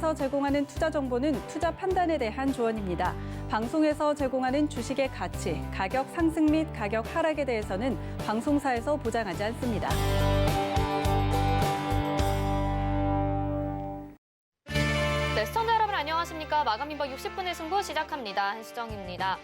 방송에서 제공하는 투자 정보는 투자 판단에 대한 조언입니다. 방송에서 제공하는 주식의 가치, 가격 상승 및 가격 하락에 대해서는 방송사에서 보장하지 않습니다. 네, 시청자 여러분 안녕하십니까? 마감 민박 60분의 승부 시작합니다. 한수정입니다.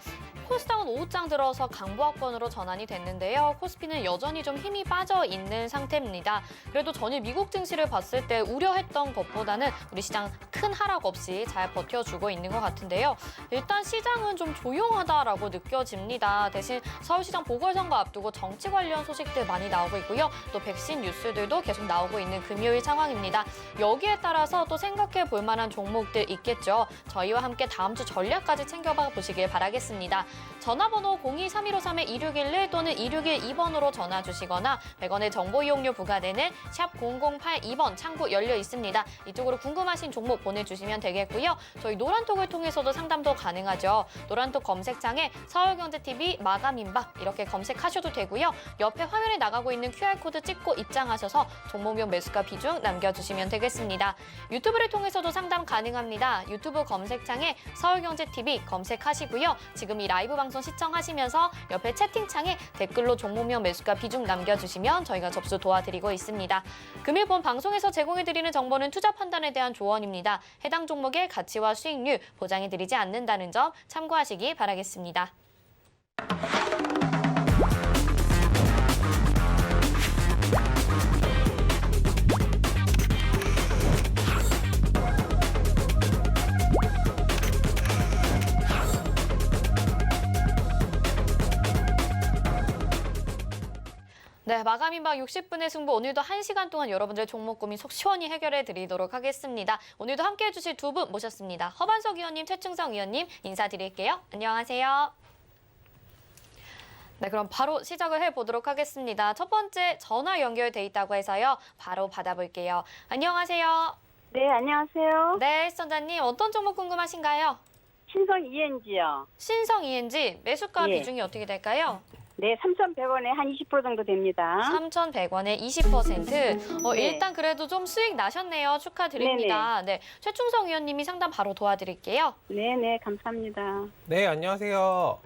코스닥은 오후장 들어서 강보합권으로 전환이 됐는데요. 코스피는 여전히 좀 힘이 빠져 있는 상태입니다. 그래도 전일 미국 증시를 봤을 때 우려했던 것보다는 우리 시장 큰 하락 없이 잘 버텨주고 있는 것 같은데요. 일단 시장은 좀 조용하다라고 느껴집니다. 대신 서울시장 보궐선거 앞두고 정치 관련 소식들 많이 나오고 있고요. 또 백신 뉴스들도 계속 나오고 있는 금요일 상황입니다. 여기에 따라서 또 생각해 볼 만한 종목들 있겠죠. 저희와 함께 다음 주 전략까지 챙겨봐 보시길 바라겠습니다. 전화번호 023153-2611 또는 2612번으로 전화 주시거나 100원의 정보 이용료 부과되는 샵 0082번 창구 열려 있습니다. 이쪽으로 궁금하신 종목 보내주시면 되겠고요. 저희 노란톡을 통해서도 상담도 가능하죠. 노란톡 검색창에 서울경제TV 마감임박 이렇게 검색하셔도 되고요. 옆에 화면에 나가고 있는 QR코드 찍고 입장하셔서 종목명 매수가 비중 남겨주시면 되겠습니다. 유튜브를 통해서도 상담 가능합니다. 유튜브 검색창에 서울경제TV 검색하시고요. 지금 이 라이브 방송 시청하시면서 옆에 채팅창에 댓글로 종목명 매수가 비중 남겨주시면 저희가 접수 도와드리고 있습니다. 금일 본 방송에서 제공해드리는 정보는 투자 판단에 대한 조언입니다. 해당 종목의 가치와 수익률 보장해드리지 않는다는 점 참고하시기 바라겠습니다. 네, 마감인박 60분의 승부 오늘도 1시간 동안 여러분들의 종목 고민 속 시원히 해결해 드리도록 하겠습니다. 오늘도 함께해 주실 두 분 모셨습니다. 허반석 위원님, 최충성 위원님 인사드릴게요. 안녕하세요. 네, 그럼 바로 시작을 해보도록 하겠습니다. 첫 번째 전화 연결돼 있다고 해서요. 바로 받아볼게요. 안녕하세요. 네, 안녕하세요. 네, 시청자님 어떤 종목 궁금하신가요? 신성 ENG요. 신성 ENG 매수가 예. 비중이 어떻게 될까요? 네, 3,100원에 한 20% 정도 됩니다. 3,100원에 20%. 네. 일단 그래도 좀 수익 나셨네요. 축하드립니다. 네, 최충성 위원님이 상담 바로 도와드릴게요. 네, 감사합니다. 네, 안녕하세요.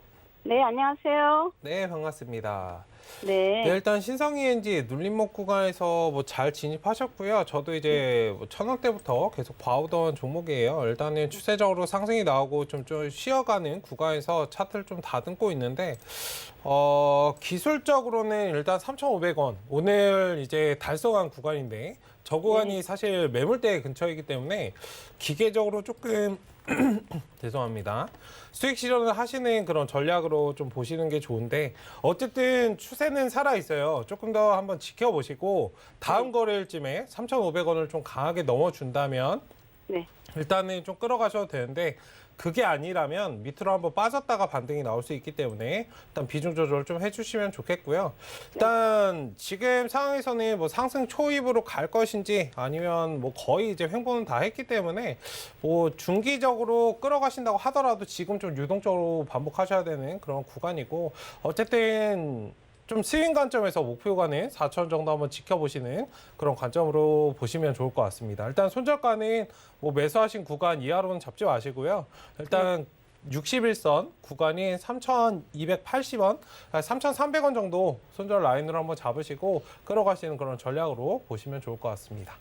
네, 안녕하세요. 네, 반갑습니다. 네. 네, 일단 신성ENG 눌림목 구간에서 뭐 잘 진입하셨고요. 저도 이제 뭐 1,000원대부터 계속 봐오던 종목이에요. 일단은 추세적으로 상승이 나오고 좀 쉬어가는 구간에서 차트를 좀 다듬고 있는데, 기술적으로는 일단 3,500원. 오늘 이제 달성한 구간인데, 저 구간이 사실 매물대 근처이기 때문에 기계적으로 조금 죄송합니다. 수익 실현을 하시는 그런 전략으로 좀 보시는 게 좋은데 어쨌든 추세는 살아 있어요. 조금 더 한번 지켜보시고 다음 거래일쯤에 3,500원을 좀 강하게 넘어준다면 네. 일단은 좀 끌어가셔도 되는데 그게 아니라면 밑으로 한번 빠졌다가 반등이 나올 수 있기 때문에 일단 비중 조절 좀 해주시면 좋겠고요. 일단 지금 상황에서는 뭐 상승 초입으로 갈 것인지 아니면 뭐 거의 이제 횡보는 다 했기 때문에 뭐 중기적으로 끌어가신다고 하더라도 지금 좀 유동적으로 반복하셔야 되는 그런 구간이고 어쨌든 좀 스윙 관점에서 목표가는 4,000원 정도 한번 지켜보시는 그런 관점으로 보시면 좋을 것 같습니다. 일단 손절가는 뭐 매수하신 구간 이하로는 잡지 마시고요. 일단 61선 구간이 3,280원, 3,300원 정도 손절 라인으로 한번 잡으시고 끌어가시는 그런 전략으로 보시면 좋을 것 같습니다.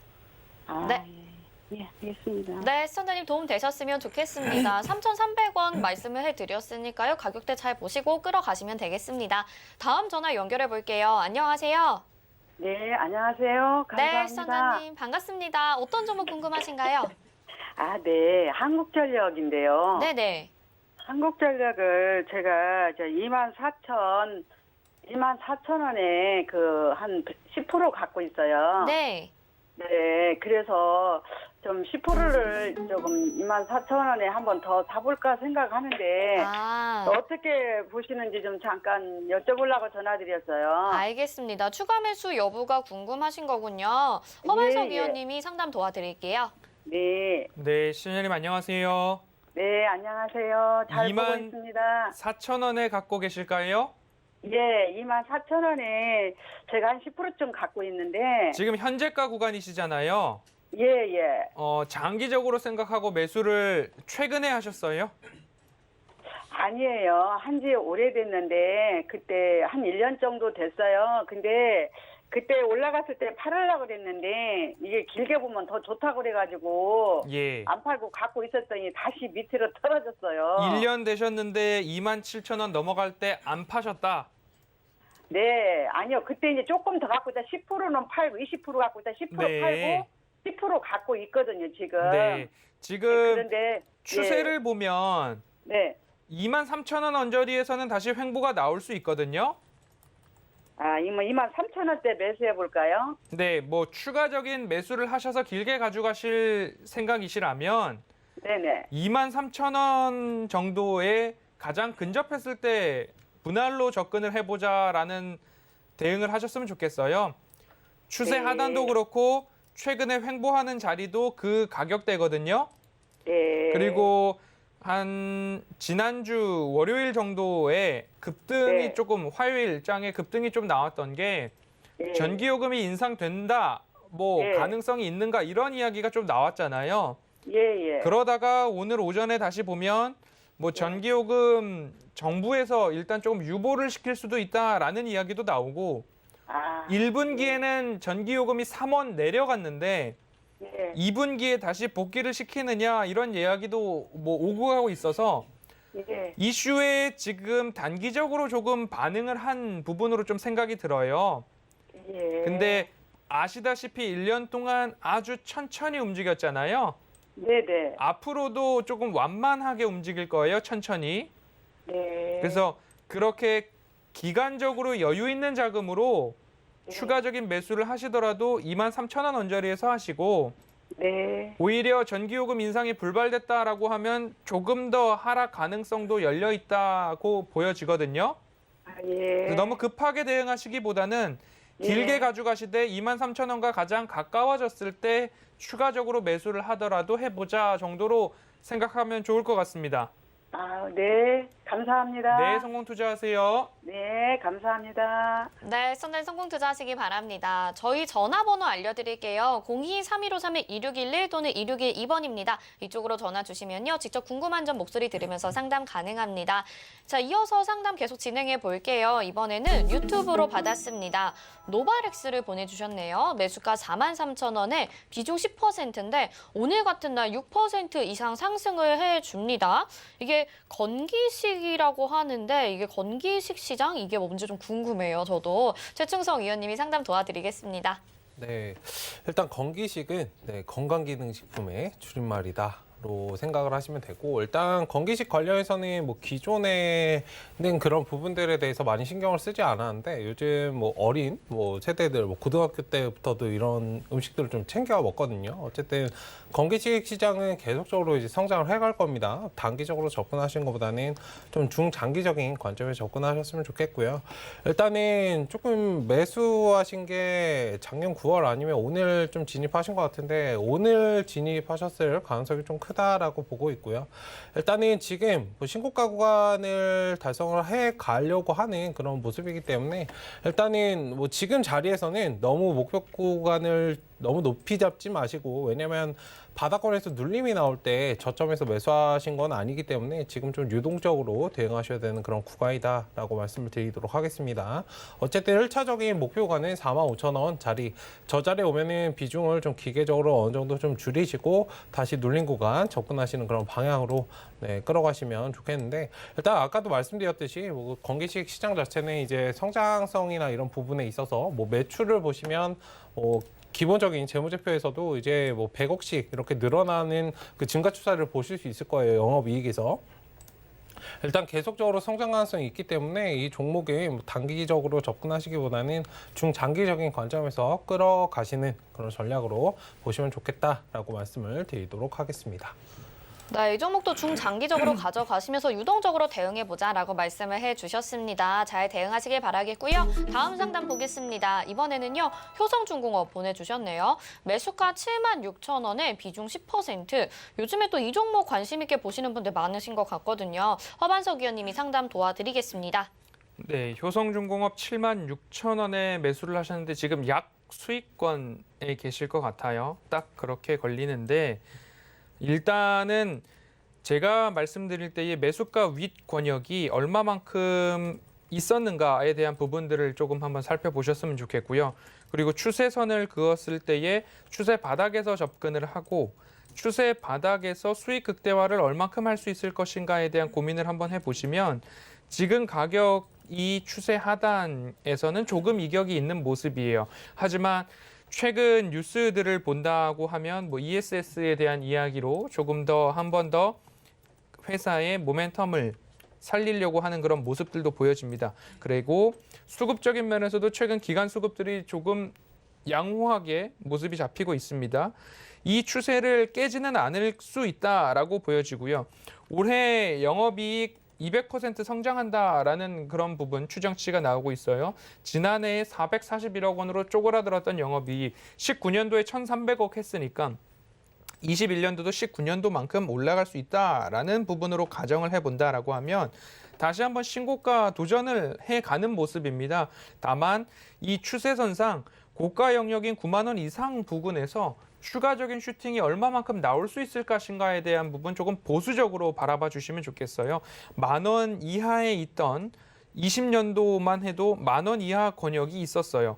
네. 예, 알겠습니다. 네, 시청자님 도움 되셨으면 좋겠습니다. 3,300원 말씀을 해드렸으니까요. 가격대 잘 보시고 끌어가시면 되겠습니다. 다음 전화 연결해 볼게요. 안녕하세요. 네, 안녕하세요. 감사합니다. 네, 시청자님 반갑습니다. 어떤 종목 궁금하신가요? 아, 네. 한국전력인데요. 네네. 한국전력을 제가 24,000원에 그 한 10% 갖고 있어요. 네. 네, 그래서 좀 10%를 조금 24,000원에 한 번 더 사볼까 생각하는데 어떻게 보시는지 좀 잠깐 여쭤보려고 전화드렸어요. 알겠습니다. 추가 매수 여부가 궁금하신 거군요. 허반석 예. 위원님이 상담 도와드릴게요. 네, 네, 시청자님 안녕하세요. 네, 안녕하세요. 잘 보고 24,000 있습니다. 4,000원에 갖고 계실까요? 예, 24,000원에 제가 한 10%좀 갖고 있는데 지금 현재가 구간이시잖아요. 예, 예. 장기적으로 생각하고 매수를 최근에 하셨어요? 아니에요. 한지 오래됐는데 그때 한 1년 정도 됐어요. 근데 그때 올라갔을 때 팔으려고 그랬는데 이게 길게 보면 더 좋다고 그래가지고 예. 안 팔고 갖고 있었더니 다시 밑으로 떨어졌어요. 1년 되셨는데 27,000원 넘어갈 때 안 파셨다. 네, 아니요. 그때 이제 조금 더 갖고 있다. 10%는 팔고 20% 갖고 있다. 10% 네. 팔고 10% 갖고 있거든요, 지금. 네. 지금 그런데 추세를 보면 네. 23,000원 언저리에서는 다시 횡보가 나올 수 있거든요. 아, 23,000원대 매수해 볼까요? 네, 뭐 추가적인 매수를 하셔서 길게 가져가실 생각이시라면 네네. 23,000원 정도에 가장 근접했을 때 분할로 접근을 해보자라는 대응을 하셨으면 좋겠어요. 추세 네. 하단도 그렇고 최근에 횡보하는 자리도 그 가격대거든요. 네. 그리고 한 지난주 월요일 정도에 급등이 네. 조금 화요일장에 급등이 좀 나왔던 게 네. 전기요금이 인상된다, 뭐 네. 가능성이 있는가 이런 이야기가 좀 나왔잖아요. 예, 예. 그러다가 오늘 오전에 다시 보면 뭐 전기요금 정부에서 일단 조금 유보를 시킬 수도 있다라는 이야기도 나오고 아, 1분기에는 전기요금이 3원 내려갔는데 예. 2분기에 다시 복귀를 시키느냐 이런 이야기도 뭐 오고 가고 있어서 예. 이슈에 지금 단기적으로 조금 반응을 한 부분으로 좀 생각이 들어요. 예. 근데 아시다시피 1년 동안 아주 천천히 움직였잖아요. 네네. 앞으로도 조금 완만하게 움직일 거예요, 천천히. 네. 그래서 그렇게 기간적으로 여유 있는 자금으로 추가적인 매수를 하시더라도 23,000원 언저리에서 하시고 네. 오히려 전기요금 인상이 불발됐다라고 하면 조금 더 하락 가능성도 열려 있다고 보여지거든요. 아, 예. 그래서 너무 급하게 대응하시기보다는 길게 예. 가져가시되 23,000원과 가장 가까워졌을 때 추가적으로 매수를 하더라도 해보자 정도로 생각하면 좋을 것 같습니다. 아, 네. 감사합니다. 네, 성공 투자하세요. 네, 감사합니다. 네, 선전 성공 투자하시기 바랍니다. 저희 전화번호 알려드릴게요. 02-3153-2611 또는 2612번입니다. 이쪽으로 전화 주시면요. 직접 궁금한 점 목소리 들으면서 상담 가능합니다. 자, 이어서 상담 계속 진행해 볼게요. 이번에는 유튜브로 받았습니다. 노바렉스를 보내주셨네요. 매수가 43,000원에 비중 10%인데 오늘 같은 날 6% 이상 상승을 해줍니다. 이게 건기식이라고 하는데 이게 건기식 시장? 이게 뭔지 좀 궁금해요, 저도. 최충성 위원님이 상담 도와드리겠습니다. 네, 일단 건기식은 건강기능식품의 줄임말이다로 생각을 하시면 되고, 일단 건기식 관련해서는 뭐 기존에 있는 그런 부분들에 대해서 많이 신경을 쓰지 않았는데 요즘 뭐 어린 세대들 고등학교 때부터도 이런 음식들을 좀 챙겨 먹거든요. 어쨌든 건기식 시장은 계속적으로 이제 성장을 해갈 겁니다. 단기적으로 접근하시는 것보다는 좀 중장기적인 관점에 접근하셨으면 좋겠고요. 일단은 조금 매수하신 게 작년 9월 아니면 오늘 좀 진입하신 것 같은데 오늘 진입하셨을 가능성이 좀 크다라고 보고 있고요. 일단은 지금 신고가 구간을 달성을 해 가려고 하는 그런 모습이기 때문에 일단은 지금 자리에서는 너무 목표 구간을 너무 높이 잡지 마시고, 왜냐면 바닥권에서 눌림이 나올 때 저점에서 매수하신 건 아니기 때문에 지금 좀 유동적으로 대응하셔야 되는 그런 구간이다라고 말씀을 드리도록 하겠습니다. 어쨌든 1차적인 목표 구간은 45,000원 자리, 저 자리에 오면은 비중을 좀 기계적으로 어느 정도 좀 줄이시고 다시 눌린 구간 접근하시는 그런 방향으로 끌어가시면 좋겠는데, 일단 아까도 말씀드렸듯이 건기식 시장 자체는 이제 성장성이나 이런 부분에 있어서 매출을 보시면 기본적인 재무제표에서도 이제 100억씩 이렇게 늘어나는 그 증가 추세를 보실 수 있을 거예요. 영업이익에서. 일단 계속적으로 성장 가능성이 있기 때문에 이 종목에 단기적으로 접근하시기보다는 중장기적인 관점에서 끌어가시는 그런 전략으로 보시면 좋겠다라고 말씀을 드리도록 하겠습니다. 네, 이 종목도 중장기적으로 가져가시면서 유동적으로 대응해보자라고 말씀을 해주셨습니다. 잘 대응하시길 바라겠고요. 다음 상담 보겠습니다. 이번에는요, 효성중공업 보내주셨네요. 매수가 76,000원에 비중 10%. 요즘에 또 이 종목 관심 있게 보시는 분들 많으신 것 같거든요. 허반석 위원님이 상담 도와드리겠습니다. 네, 효성중공업 76,000원에 매수를 하셨는데 지금 약 수익권에 계실 것 같아요. 딱 그렇게 걸리는데 일단은 제가 말씀드릴 때의 매수가 윗 권역이 얼마만큼 있었는가에 대한 부분들을 조금 한번 살펴보셨으면 좋겠고요. 그리고 추세선을 그었을 때의 추세 바닥에서 접근을 하고 추세 바닥에서 수익 극대화를 얼만큼 할 수 있을 것인가에 대한 고민을 한번 해보시면 지금 가격이 추세 하단에서는 조금 이격이 있는 모습이에요. 하지만 최근 뉴스들을 본다고 하면 뭐 ESS에 대한 이야기로 조금 더 한 번 더 회사의 모멘텀을 살리려고 하는 그런 모습들도 보여집니다. 그리고 수급적인 면에서도 최근 기관 수급들이 조금 양호하게 모습이 잡히고 있습니다. 이 추세를 깨지는 않을 수 있다라고 보여지고요. 올해 영업이익 200% 성장한다라는 그런 부분 추정치가 나오고 있어요. 지난해에 441억 원으로 쪼그라들었던 영업이익 19년도에 1,300억 했으니까 21년도도 19년도만큼 올라갈 수 있다라는 부분으로 가정을 해본다라고 하면 다시 한번 신고가 도전을 해가는 모습입니다. 다만 이 추세선상 고가 영역인 9만 원 이상 부근에서 추가적인 슈팅이 얼마만큼 나올 수 있을 것인가에 대한 부분 조금 보수적으로 바라봐 주시면 좋겠어요. 10,000원 이하에 있던 20년도만 해도 10,000원 이하 권역이 있었어요.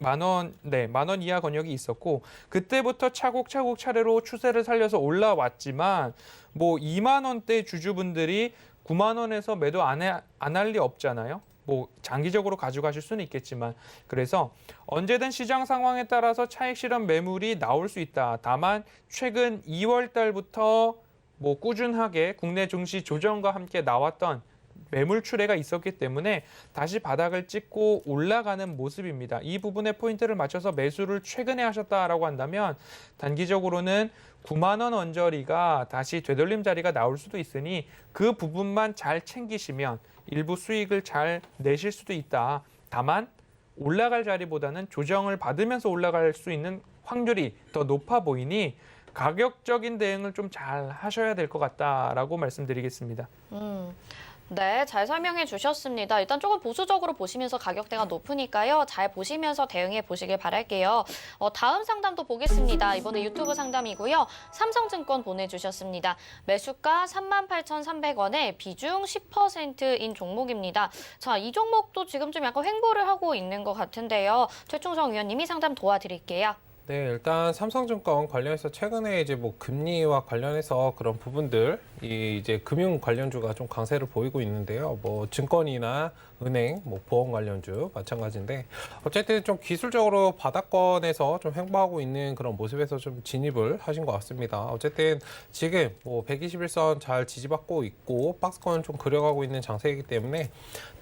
10,000원 이하 권역이 있었고 그때부터 차곡차곡 차례로 추세를 살려서 올라왔지만 뭐 2만 원대 주주분들이 9만 원에서 매도 안 할 리 없잖아요. 뭐 장기적으로 가져가실 수는 있겠지만 그래서 언제든 시장 상황에 따라서 차익 실현 매물이 나올 수 있다. 다만 최근 2월 달부터 뭐 꾸준하게 국내 증시 조정과 함께 나왔던 매물 출회가 있었기 때문에 다시 바닥을 찍고 올라가는 모습입니다. 이 부분에 포인트를 맞춰서 매수를 최근에 하셨다라고 한다면 단기적으로는 9만 원 언저리가 다시 되돌림 자리가 나올 수도 있으니 그 부분만 잘 챙기시면 일부 수익을 잘 내실 수도 있다. 다만 올라갈 자리보다는 조정을 받으면서 올라갈 수 있는 확률이 더 높아 보이니 가격적인 대응을 좀 잘 하셔야 될 것 같다라고 말씀드리겠습니다. 네, 잘 설명해 주셨습니다. 일단 조금 보수적으로 보시면서 가격대가 높으니까요. 잘 보시면서 대응해 보시길 바랄게요. 다음 상담도 보겠습니다. 이번에 유튜브 상담이고요. 삼성증권 보내주셨습니다. 매수가 38,300원에 비중 10%인 종목입니다. 자, 이 종목도 지금 좀 약간 횡보를 하고 있는 것 같은데요. 최충성 위원님이 상담 도와드릴게요. 네, 일단 삼성증권 관련해서 최근에 이제 뭐 금리와 관련해서 그런 부분들, 이제 금융 관련주가 좀 강세를 보이고 있는데요. 뭐 증권이나 은행, 뭐 보험 관련주 마찬가지인데 어쨌든 좀 기술적으로 바닥권에서 좀 횡보하고 있는 그런 모습에서 좀 진입을 하신 것 같습니다. 어쨌든 지금 뭐 121선 잘 지지받고 있고 박스권 좀 그려가고 있는 장세이기 때문에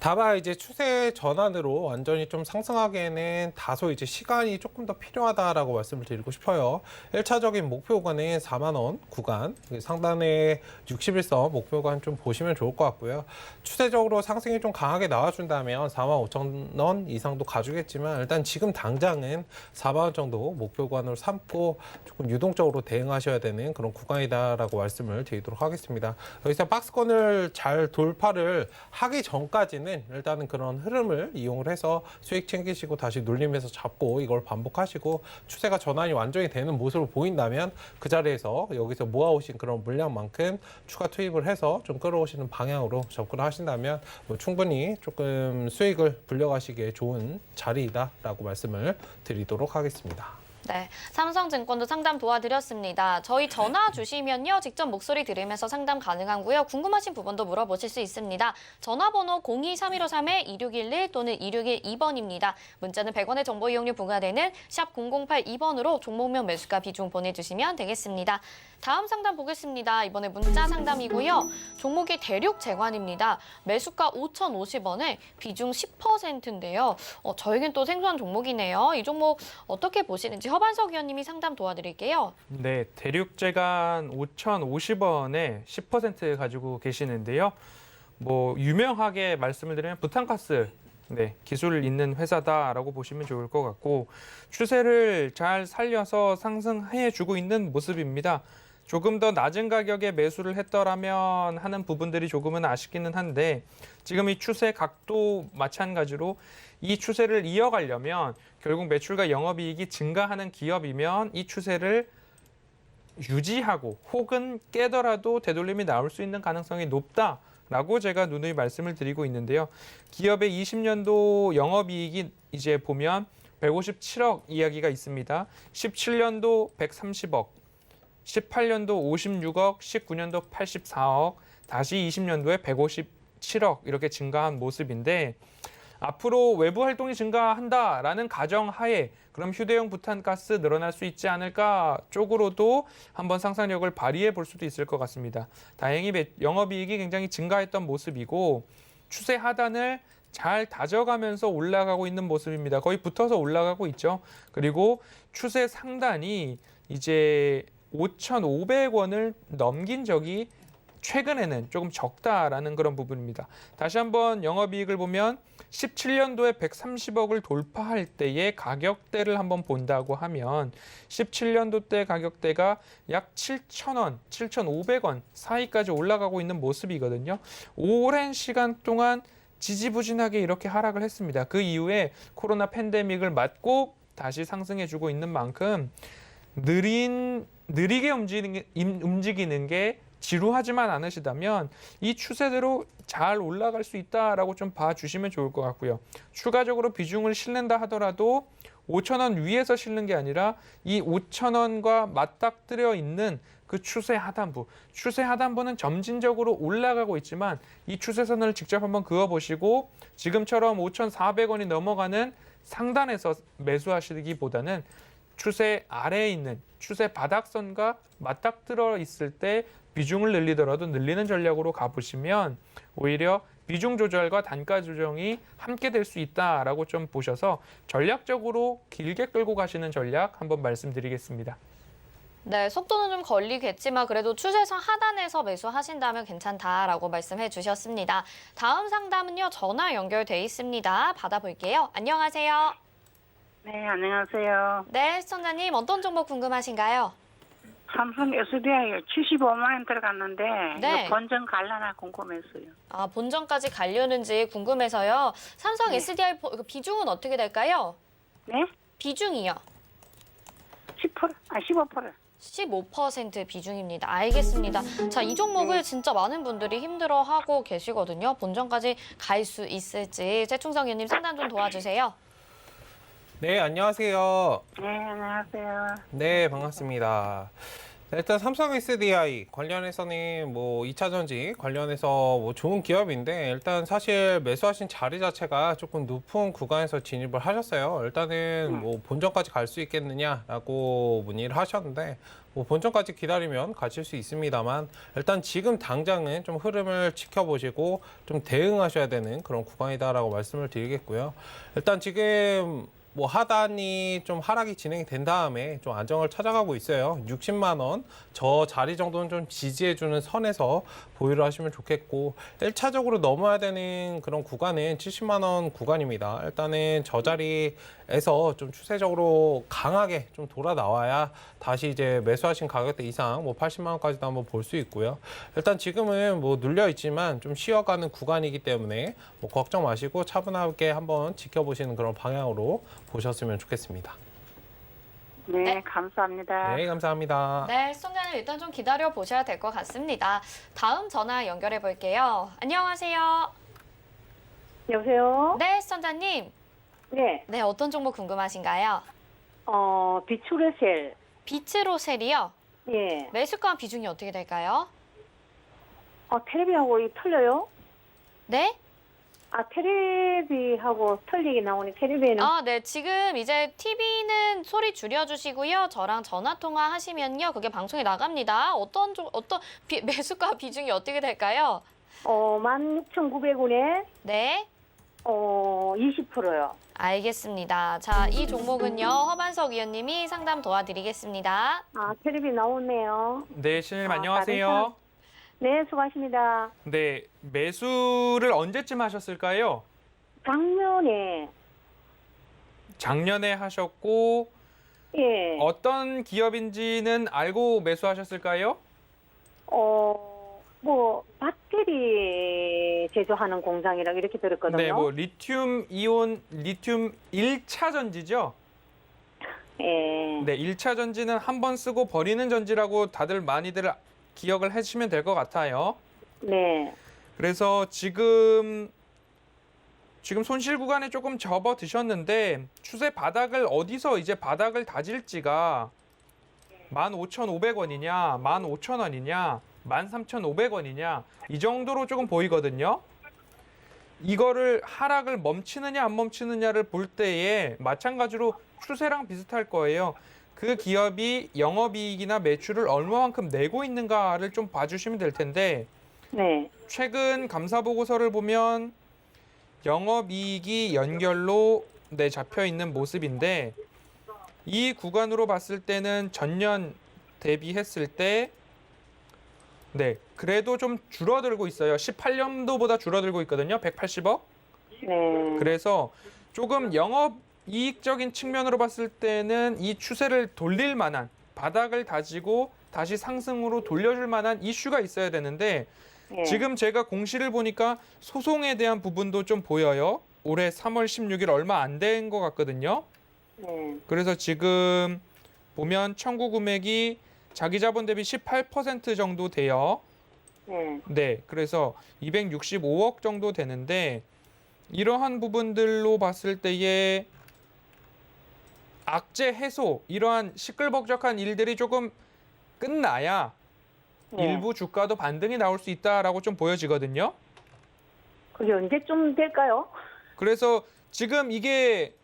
다만 이제 추세 전환으로 완전히 좀 상승하기에는 다소 이제 시간이 조금 더 필요하다라고 말씀을 드리고 싶어요. 1차적인 목표 구간은 4만 원 구간, 상단에 61선 목표 구간 좀 보시면 좋을 것 같고요. 추세적으로 상승이 좀 강하게 나와준다면 4만 5천 원 이상도 가주겠지만 일단 지금 당장은 4만 원 정도 목표 구간으로 삼고 조금 유동적으로 대응하셔야 되는 그런 구간이다라고 말씀을 드리도록 하겠습니다. 여기서 박스권을 잘 돌파를 하기 전까지는 일단은 그런 흐름을 이용을 해서 수익 챙기시고 다시 눌리면서 잡고 이걸 반복하시고 추세가 전환이 완전히 되는 모습을 보인다면 그 자리에서 여기서 모아오신 그런 물량만큼 추가 투입을 해서 좀 끌어오시는 방향으로 접근하신다면 뭐 충분히 조금 수익을 불려가시기에 좋은 자리이다라고 말씀을 드리도록 하겠습니다. 네, 삼성증권도 상담 도와드렸습니다. 저희 전화 주시면요. 직접 목소리 들으면서 상담 가능하고요. 궁금하신 부분도 물어보실 수 있습니다. 전화번호 02-3153-2611 또는 2612번입니다. 문자는 100원의 정보 이용료 부과되는 샵 0082번으로 종목명 매수가 비중 보내주시면 되겠습니다. 다음 상담 보겠습니다. 이번에 문자 상담이고요. 종목이 대륙제관입니다. 매수가 5,050원에 비중 10%인데요. 저에겐 또 생소한 종목이네요. 이 종목 어떻게 보시는지 허반석 위원님이 상담 도와드릴게요. 네, 대륙제관 5,050원에 10% 가지고 계시는데요. 뭐 유명하게 말씀을 드리면 부탄가스 기술 있는 회사다라고 보시면 좋을 것 같고 추세를 잘 살려서 상승해주고 있는 모습입니다. 조금 더 낮은 가격에 매수를 했더라면 하는 부분들이 조금은 아쉽기는 한데 지금 이 추세 각도 마찬가지로 이 추세를 이어가려면 결국 매출과 영업이익이 증가하는 기업이면 이 추세를 유지하고 혹은 깨더라도 되돌림이 나올 수 있는 가능성이 높다라고 제가 누누이 말씀을 드리고 있는데요. 기업의 20년도 영업이익이 이제 보면 157억 이야기가 있습니다. 17년도 130억, 18년도 56억, 19년도 84억, 다시 20년도에 157억 이렇게 증가한 모습인데 앞으로 외부 활동이 증가한다라는 가정하에 그럼 휴대용 부탄가스 늘어날 수 있지 않을까 쪽으로도 한번 상상력을 발휘해 볼 수도 있을 것 같습니다. 다행히 영업이익이 굉장히 증가했던 모습이고 추세 하단을 잘 다져가면서 올라가고 있는 모습입니다. 거의 붙어서 올라가고 있죠. 그리고 추세 상단이 이제 5,500원을 넘긴 적이 최근에는 조금 적다라는 그런 부분입니다. 다시 한번 영업이익을 보면 17년도에 130억을 돌파할 때의 가격대를 한번 본다고 하면 17년도 때 가격대가 약 7,000원, 7,500원 사이까지 올라가고 있는 모습이거든요. 오랜 시간 동안 지지부진하게 이렇게 하락을 했습니다. 그 이후에 코로나 팬데믹을 맞고 다시 상승해주고 있는 만큼 느리게 움직이는 게 지루하지만 않으시다면 이 추세대로 잘 올라갈 수 있다라고 좀 봐주시면 좋을 것 같고요. 추가적으로 비중을 실는다 하더라도 5,000원 위에서 실는 게 아니라 이 5,000원과 맞닥뜨려 있는 그 추세 하단부는 점진적으로 올라가고 있지만 이 추세선을 직접 한번 그어보시고 지금처럼 5,400원이 넘어가는 상단에서 매수하시기보다는 추세 아래에 있는 추세 바닥선과 맞닥뜨려 있을 때 비중을 늘리더라도 늘리는 전략으로 가보시면 오히려 비중 조절과 단가 조정이 함께 될 수 있다라고 좀 보셔서 전략적으로 길게 끌고 가시는 전략 한번 말씀드리겠습니다. 네, 속도는 좀 걸리겠지만 그래도 추세선 하단에서 매수하신다면 괜찮다라고 말씀해 주셨습니다. 다음 상담은요, 전화 연결돼 있습니다. 받아볼게요. 안녕하세요. 네, 안녕하세요. 네, 시청자님 어떤 정보 궁금하신가요? 삼성 SDI 75만 원 들어갔는데 네. 이거 본전 갈라나 궁금했어요. 아, 본전까지 가려는지 궁금해서요. 삼성 네. SDI 비중은 어떻게 될까요? 네? 비중이요. 10%? 아, 15%. 15% 비중입니다. 알겠습니다. 자, 이 종목을 진짜 많은 분들이 힘들어하고 계시거든요. 본전까지 갈 수 있을지 최충성 의원님 상담 좀 도와주세요. 네, 안녕하세요. 네, 안녕하세요. 네, 반갑습니다. 일단 삼성 SDI 관련해서는 뭐 2차 전지 관련해서 뭐 좋은 기업인데 일단 사실 매수하신 자리 자체가 조금 높은 구간에서 진입을 하셨어요. 일단은 뭐 본전까지 갈 수 있겠느냐라고 문의를 하셨는데 뭐 본전까지 기다리면 가실 수 있습니다만 일단 지금 당장은 좀 흐름을 지켜보시고 좀 대응하셔야 되는 그런 구간이다라고 말씀을 드리겠고요. 일단 지금 뭐 하단이 좀 하락이 진행이 된 다음에 좀 안정을 찾아가고 있어요. 60만 원 저 자리 정도는 좀 지지해주는 선에서 보유를 하시면 좋겠고 1차적으로 넘어야 되는 그런 구간은 70만 원 구간입니다. 일단은 저 자리에서 좀 추세적으로 강하게 좀 돌아 나와야 다시 이제 매수하신 가격대 이상 뭐 80만 원까지도 한번 볼 수 있고요. 일단 지금은 뭐 눌려 있지만 좀 쉬어가는 구간이기 때문에 뭐 걱정 마시고 차분하게 한번 지켜보시는 그런 방향으로 보셨으면 좋겠습니다. 네, 네. 감사합니다. 네, 감사합니다. 네, 시청자님 일단 좀 기다려 보셔야 될 것 같습니다. 다음 전화 연결해 볼게요. 안녕하세요. 여보세요? 네, 시청자님. 네. 네, 어떤 정보 궁금하신가요? 비추레셀. 비츠로셀이요. 예. 매수가 비중이 어떻게 될까요? 테레비하고 틀려요? 네? 테레비하고 틀리게 나오니 테레비는 아, 네. 지금 이제 TV는 소리 줄여주시고요. 저랑 전화 통화 하시면요. 그게 방송에 나갑니다. 매수가 비중이 어떻게 될까요? 16,900원에 네. 20%요. 알겠습니다. 자, 이 종목은요. 허반석 위원님이 상담 도와드리겠습니다. 테레비 나오네요. 네, 신님 아, 안녕하세요. 네, 수고하십니다. 네, 매수를 언제쯤 하셨을까요? 작년에 하셨고 예. 어떤 기업인지는 알고 매수하셨을까요? 배터리 제조하는 공장이라고 이렇게 들었거든요. 네, 뭐 리튬 이온 리튬 1차 전지죠. 예. 네, 1차 전지는 한 번 쓰고 버리는 전지라고 다들 많이들 기억을 해주시면 될 것 같아요. 네. 그래서 지금 손실 구간에 조금 접어드셨는데 추세 바닥을 어디서 이제 바닥을 다질지가 15,500원이냐, 15,000원이냐, 13,500원이냐 이 정도로 조금 보이거든요. 이거를 하락을 멈추느냐 안 멈추느냐를 볼 때에 마찬가지로 추세랑 비슷할 거예요. 그 기업이 영업이익이나 매출을 얼마만큼 내고 있는가를 좀 봐주시면 될 텐데 네. 최근 감사 보고서를 보면 영업이익이 연결로 잡혀 있는 모습인데 이 구간으로 봤을 때는 전년 대비했을 때 그래도 좀 줄어들고 있어요. 18년도보다 줄어들고 있거든요. 180억. 네. 그래서 조금 영업이익적인 측면으로 봤을 때는 이 추세를 돌릴 만한 바닥을 다지고 다시 상승으로 돌려줄 만한 이슈가 있어야 되는데 네. 지금 제가 공시를 보니까 소송에 대한 부분도 좀 보여요. 올해 3월 16일 얼마 안 된 것 같거든요. 네. 그래서 지금 보면 청구 금액이 자기 자본 대비 18% 정도 돼요. 네. 그래서 265억 정도 되는데 이러한 부분들로 봤을 때에 악재 해소, 이러한 시끌벅적한 일들이 조금 끝나야 네. 일부 주가도 반등이 나올 수 있다라고 좀 보여지거든요. 그게 언제쯤 될까요? 그래서 지금 이게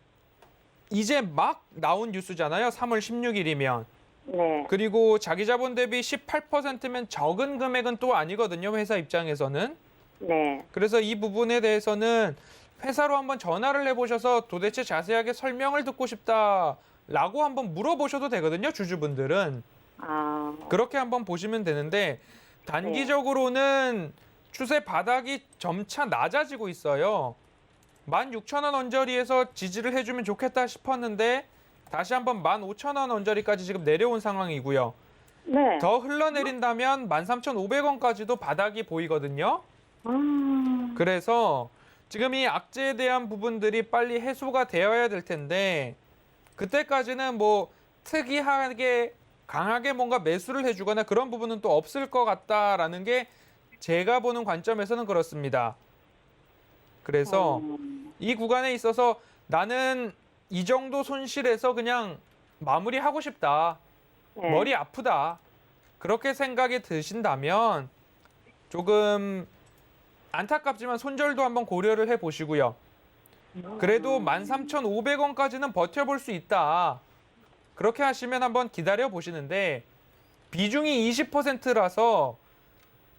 이제 막 나온 뉴스잖아요. 3월 16일이면. 네. 그리고 자기 자본 대비 18%면 적은 금액은 또 아니거든요. 회사 입장에서는. 네. 그래서 이 부분에 대해서는 회사로 한번 전화를 해보셔서 도대체 자세하게 설명을 듣고 싶다라고 한번 물어보셔도 되거든요. 주주분들은. 아. 그렇게 한번 보시면 되는데 단기적으로는 추세 바닥이 점차 낮아지고 있어요. 16,000원 언저리에서 지지를 해주면 좋겠다 싶었는데 다시 한번 15,000원 언저리까지 지금 내려온 상황이고요. 네. 더 흘러내린다면 13,500원까지도 바닥이 보이거든요. 그래서 지금 이 악재에 대한 부분들이 빨리 해소가 되어야 될 텐데 그때까지는 뭐 특이하게 강하게 뭔가 매수를 해주거나 그런 부분은 또 없을 것 같다라는 게 제가 보는 관점에서는 그렇습니다. 그래서 이 구간에 있어서 나는 이 정도 손실에서 그냥 마무리하고 싶다. 네. 머리 아프다. 그렇게 생각이 드신다면 조금 안타깝지만 손절도 한번 고려를 해보시고요. 그래도 13,500원까지는 버텨볼 수 있다. 그렇게 하시면 한번 기다려 보시는데 비중이 20%라서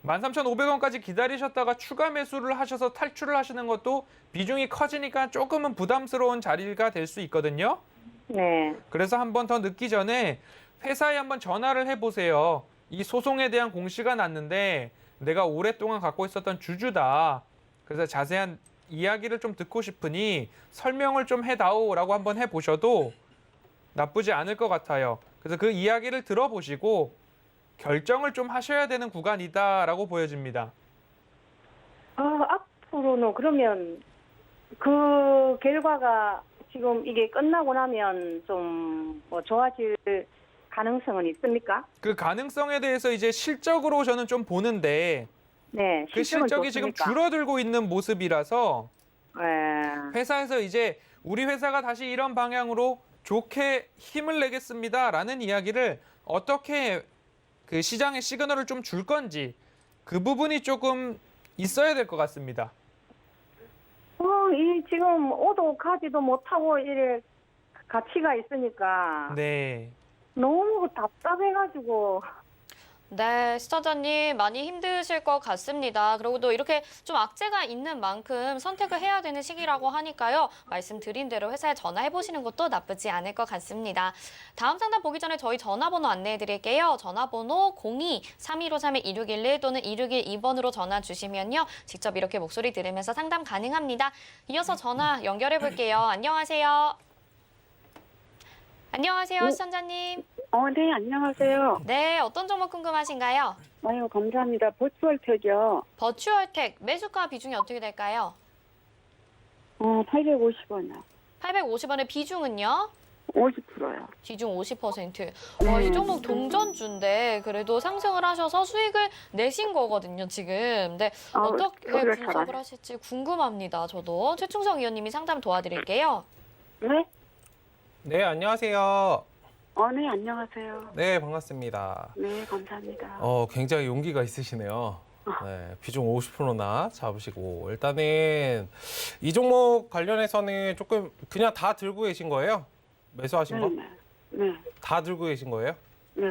13,500원까지 기다리셨다가 추가 매수를 하셔서 탈출을 하시는 것도 비중이 커지니까 조금은 부담스러운 자리가 될 수 있거든요. 네. 그래서 한 번 더 늦기 전에 회사에 한번 전화를 해보세요. 이 소송에 대한 공시가 났는데 내가 오랫동안 갖고 있었던 주주다. 그래서 자세한 이야기를 좀 듣고 싶으니 설명을 좀 해다오라고 한번 해보셔도 나쁘지 않을 것 같아요. 그래서 그 이야기를 들어보시고 결정을 좀 하셔야 되는 구간이다라고 보여집니다. 앞으로는 그러면 그 결과가 지금 이게 끝나고 나면 좀 뭐 좋아질 가능성은 있습니까? 그 가능성에 대해서 이제 실적으로 저는 좀 보는데 네. 그 실적은 실적이 지금 좋습니까? 줄어들고 있는 모습이라서 네. 회사에서 이제 우리 회사가 다시 이런 방향으로 좋게 힘을 내겠습니다라는 이야기를 어떻게 그 시장의 시그널을 좀 줄 건지 그 부분이 조금 있어야 될 것 같습니다. 이 지금 오도 가지도 못하고 이래 가치가 있으니까 네. 너무 답답해가지고. 네, 시청자님 많이 힘드실 것 같습니다. 그리고 또 이렇게 좀 악재가 있는 만큼 선택을 해야 되는 시기라고 하니까요. 말씀드린 대로 회사에 전화해보시는 것도 나쁘지 않을 것 같습니다. 다음 상담 보기 전에 저희 전화번호 안내해드릴게요. 전화번호 02-3153-2611 또는 2612번으로 전화 주시면요. 직접 이렇게 목소리 들으면서 상담 가능합니다. 이어서 전화 연결해볼게요. 안녕하세요. 안녕하세요, 시청자님. 네, 안녕하세요. 네, 어떤 종목 궁금하신가요? 아유, 감사합니다. 버추얼텍이요. 버추얼텍 매수가 비중이 어떻게 될까요? 850원이요. 850원의 비중은요? 50%요. 비중 50%. 이 종목 동전주인데 그래도 상승을 하셔서 수익을 내신 거거든요, 지금. 근데 어떻게 소리가 잘 분석을 안- 하실지 궁금합니다, 저도. 최충성 위원님이 상담 도와드릴게요. 네? 네, 안녕하세요. 네, 안녕하세요. 네, 반갑습니다. 네, 감사합니다. 굉장히 용기가 있으시네요. 네, 비중 50%나 잡으시고 일단은 이 종목 관련해서는 조금 그냥 다 들고 계신 거예요? 매수하신 거? 네. 다 들고 계신 거예요? 네.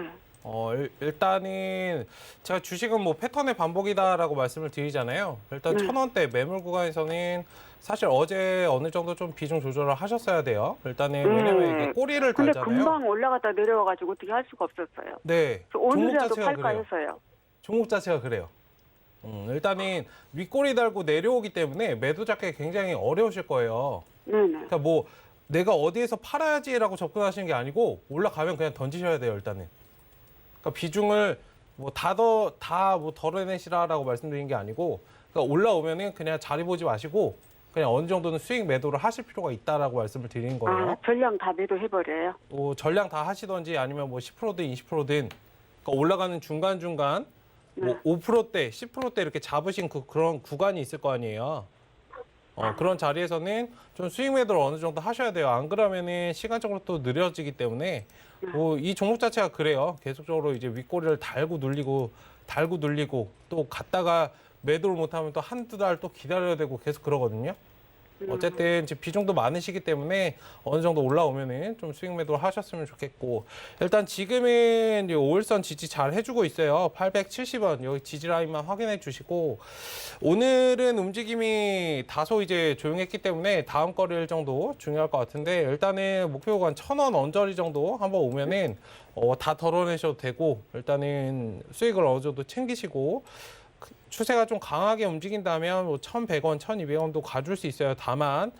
일단은 제가 주식은 뭐 패턴의 반복이다라고 말씀을 드리잖아요. 일단 네. 1,000원대 매물 구간에서는 사실 어제 어느 정도 좀 비중 조절을 하셨어야 돼요. 일단은 왜냐면 이게 꼬리를 근데 달잖아요. 금방 올라갔다 내려와가지고 어떻게 할 수가 없었어요. 네, 저 종목 오늘이라도 자체가 팔까 그래요. 했어요. 종목 자체가 그래요. 일단은 윗꼬리 달고 내려오기 때문에 매도 잡기 굉장히 어려우실 거예요. 네네. 그러니까 뭐 내가 어디에서 팔아야지라고 접근하시는 게 아니고 올라가면 그냥 던지셔야 돼요, 일단은. 그러니까 비중을 뭐 다 뭐 덜어내시라라고 말씀드린 게 아니고, 그러니까 올라오면은 그냥 자리 보지 마시고 그냥 어느 정도는 수익 매도를 하실 필요가 있다라고 말씀을 드리는 거예요. 전량 다 매도해버려요? 뭐 전량 다 하시던지 아니면 뭐 10%든 20%든 그러니까 올라가는 중간중간 뭐 5%대, 10%대 이렇게 잡으신 그런 구간이 있을 거 아니에요. 그런 자리에서는 좀 수익 매도를 어느 정도 하셔야 돼요. 안 그러면은 시간적으로 또 느려지기 때문에 이 종목 자체가 그래요. 계속적으로 이제 윗꼬리를 달고 눌리고 또 갔다가 매도를 못하면 또 한두 달 또 기다려야 되고 계속 그러거든요. 어쨌든 지금 비중도 많으시기 때문에 어느 정도 올라오면은 좀 수익 매도를 하셨으면 좋겠고, 일단 지금은 이제 5일선 지지 잘 해주고 있어요. 870원 여기 지지 라인만 확인해 주시고, 오늘은 움직임이 다소 이제 조용했기 때문에 다음 거래일 정도 중요할 것 같은데, 일단은 목표 구간 1,000원 언저리 정도 한번 오면은 다 덜어내셔도 되고, 일단은 수익을 어느 정도 챙기시고, 추세가 좀 강하게 움직인다면 뭐 1,100원, 1,200원도 가줄 수 있어요. 다만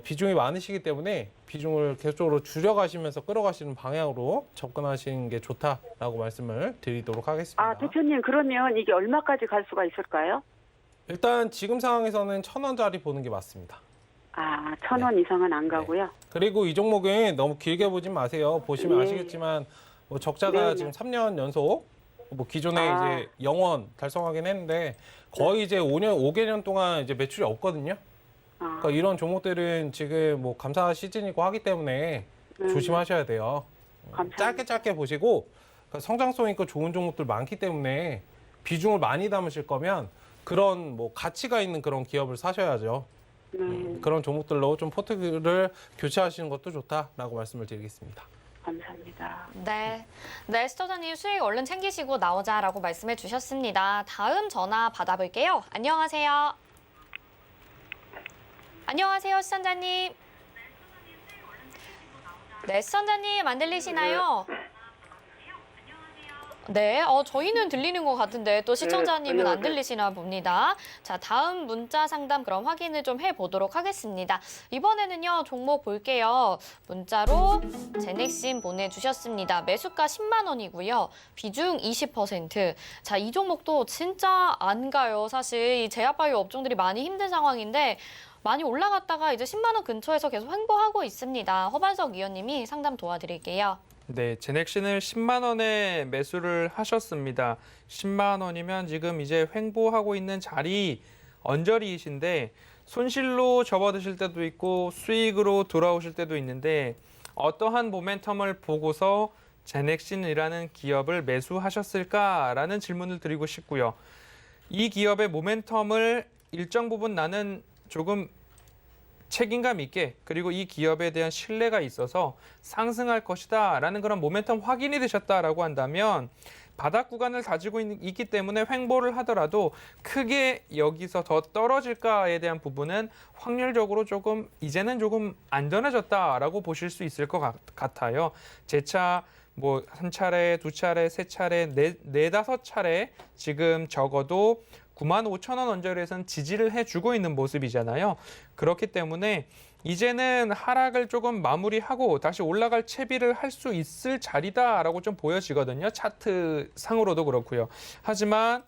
비중이 많으시기 때문에 비중을 계속적으로 줄여가시면서 끌어가시는 방향으로 접근하시는 게 좋다라고 말씀을 드리도록 하겠습니다. 대표님, 그러면 이게 얼마까지 갈 수가 있을까요? 일단 지금 상황에서는 1,000원짜리 보는 게 맞습니다. 1,000원 이상은 안 가고요. 그리고 이 종목은 너무 길게 보진 마세요. 보시면 예. 아시겠지만 뭐 적자가 네네. 지금 3년 연속 뭐 기존에 이제 영원 달성하긴 했는데 거의 이제 5개년 동안 이제 매출이 없거든요. 그러니까 이런 종목들은 지금 뭐 감사 시즌이고 하기 때문에 조심하셔야 돼요. 감사합니다. 짧게 보시고, 그러니까 성장성 있고 좋은 종목들 많기 때문에 비중을 많이 담으실 거면 그런 뭐 가치가 있는 그런 기업을 사셔야죠. 그런 종목들로 좀 포트를 교체하시는 것도 좋다라고 말씀을 드리겠습니다. 감사합니다. 네, 시청자님 수익 얼른 챙기시고 나오자라고 말씀해 주셨습니다. 다음 전화 받아볼게요. 안녕하세요. 안녕하세요, 시청자님. 네, 시청자님 안 들리시나요? 네, 저희는 들리는 것 같은데 또 시청자님은 안 들리시나 봅니다. 자, 다음 문자 상담 그럼 확인을 좀 해보도록 하겠습니다. 이번에는요, 종목 볼게요. 문자로 제넥신 보내주셨습니다. 매수가 10만 원이고요. 비중 20%. 자, 이 종목도 진짜 안 가요. 사실 이 제약바이오 업종들이 많이 힘든 상황인데 많이 올라갔다가 이제 10만 원 근처에서 계속 횡보하고 있습니다. 허반석 위원님이 상담 도와드릴게요. 네, 제넥신을 10만 원에 매수를 하셨습니다. 10만 원이면 지금 이제 횡보하고 있는 자리 언저리이신데 손실로 접어드실 때도 있고 수익으로 돌아오실 때도 있는데 어떠한 모멘텀을 보고서 제넥신이라는 기업을 매수하셨을까라는 질문을 드리고 싶고요. 이 기업의 모멘텀을 일정 부분 나는 조금 책임감 있게 그리고 이 기업에 대한 신뢰가 있어서 상승할 것이다 라는 그런 모멘텀 확인이 되셨다라고 한다면 바닥 구간을 가지고 있기 때문에 횡보를 하더라도 크게 여기서 더 떨어질까에 대한 부분은 확률적으로 조금 이제는 조금 안전해졌다라고 보실 수 있을 것 같아요. 재차 뭐 한 차례, 두 차례, 세 차례, 네다섯 차례 지금 적어도 95,000원 언저리에서는 지지를 해주고 있는 모습이잖아요. 그렇기 때문에 이제는 하락을 조금 마무리하고 다시 올라갈 채비를 할 수 있을 자리다라고 좀 보여지거든요. 차트 상으로도 그렇고요. 하지만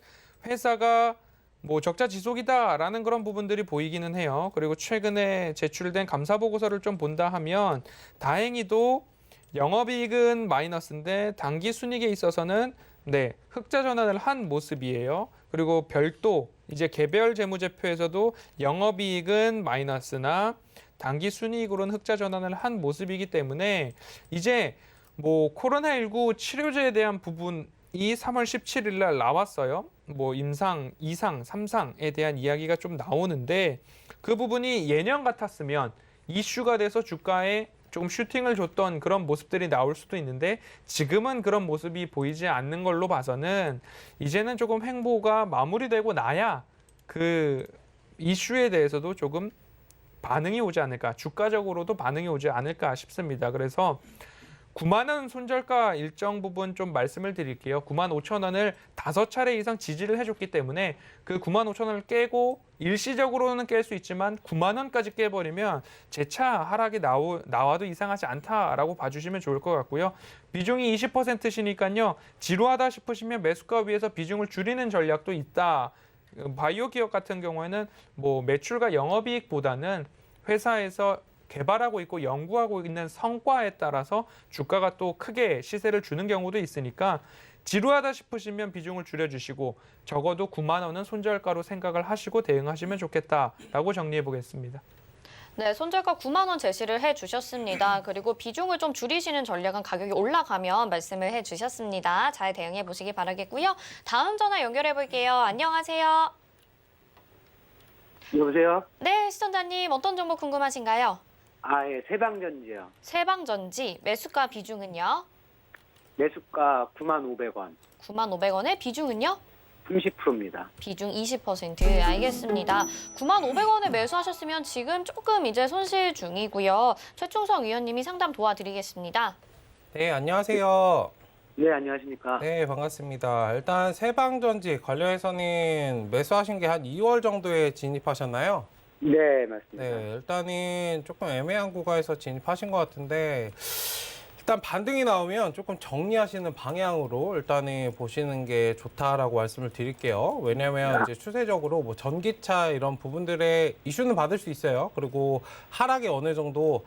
회사가 뭐 적자 지속이다라는 그런 부분들이 보이기는 해요. 그리고 최근에 제출된 감사 보고서를 좀 본다 하면 다행히도 영업이익은 마이너스인데 당기 순이익에 있어서는 흑자 전환을 한 모습이에요. 그리고 별도 이제 개별 재무제표에서도 영업이익은 마이너스나 당기 순이익으로는 흑자 전환을 한 모습이기 때문에 이제 뭐 코로나19 치료제에 대한 부분이 3월 17일 날 나왔어요. 뭐 임상, 2상, 3상에 대한 이야기가 좀 나오는데 그 부분이 예년 같았으면 이슈가 돼서 주가에 조금 슈팅을 줬던 그런 모습들이 나올 수도 있는데 지금은 그런 모습이 보이지 않는 걸로 봐서는 이제는 조금 행보가 마무리되고 나야 그 이슈에 대해서도 조금 반응이 오지 않을까, 주가적으로도 반응이 오지 않을까 싶습니다. 그래서 9만 원 손절가 일정 부분 좀 말씀을 드릴게요. 9만 5천 원을 5차례 이상 지지를 해줬기 때문에 그 9만 5천 원을 깨고 일시적으로는 깰 수 있지만 9만 원까지 깨버리면 재차 하락이 나와도 이상하지 않다라고 봐주시면 좋을 것 같고요. 비중이 20%시니까요. 지루하다 싶으시면 매수가 위에서 비중을 줄이는 전략도 있다. 바이오 기업 같은 경우에는 뭐 매출과 영업이익보다는 회사에서 개발하고 있고 연구하고 있는 성과에 따라서 주가가 또 크게 시세를 주는 경우도 있으니까 지루하다 싶으시면 비중을 줄여주시고 적어도 9만 원은 손절가로 생각을 하시고 대응하시면 좋겠다라고 정리해 보겠습니다. 네, 손절가 9만 원 제시를 해주셨습니다. 그리고 비중을 좀 줄이시는 전략은 가격이 올라가면 말씀을 해주셨습니다. 잘 대응해 보시기 바라겠고요. 다음 전화 연결해 볼게요. 안녕하세요. 여보세요? 네, 시청자님 어떤 정보 궁금하신가요? 예, 세방전지요. 세방전지 매수가 비중은요? 매수가 95,500원. 95,500원의 비중은요? 30%입니다. 비중 20%. 알겠습니다. 95,500원에 매수하셨으면 지금 조금 이제 손실 중이고요. 최충성 위원님이 상담 도와드리겠습니다. 네, 안녕하세요. 네, 안녕하십니까? 네, 반갑습니다. 일단 세방전지 관련해서는 매수하신 게 한 2월 정도에 진입하셨나요? 네, 맞습니다. 네, 일단은 조금 애매한 구간에서 진입하신 것 같은데 일단 반등이 나오면 조금 정리하시는 방향으로 일단은 보시는 게 좋다라고 말씀을 드릴게요. 왜냐하면 이제 추세적으로 뭐 전기차 이런 부분들의 이슈는 받을 수 있어요. 그리고 하락이 어느 정도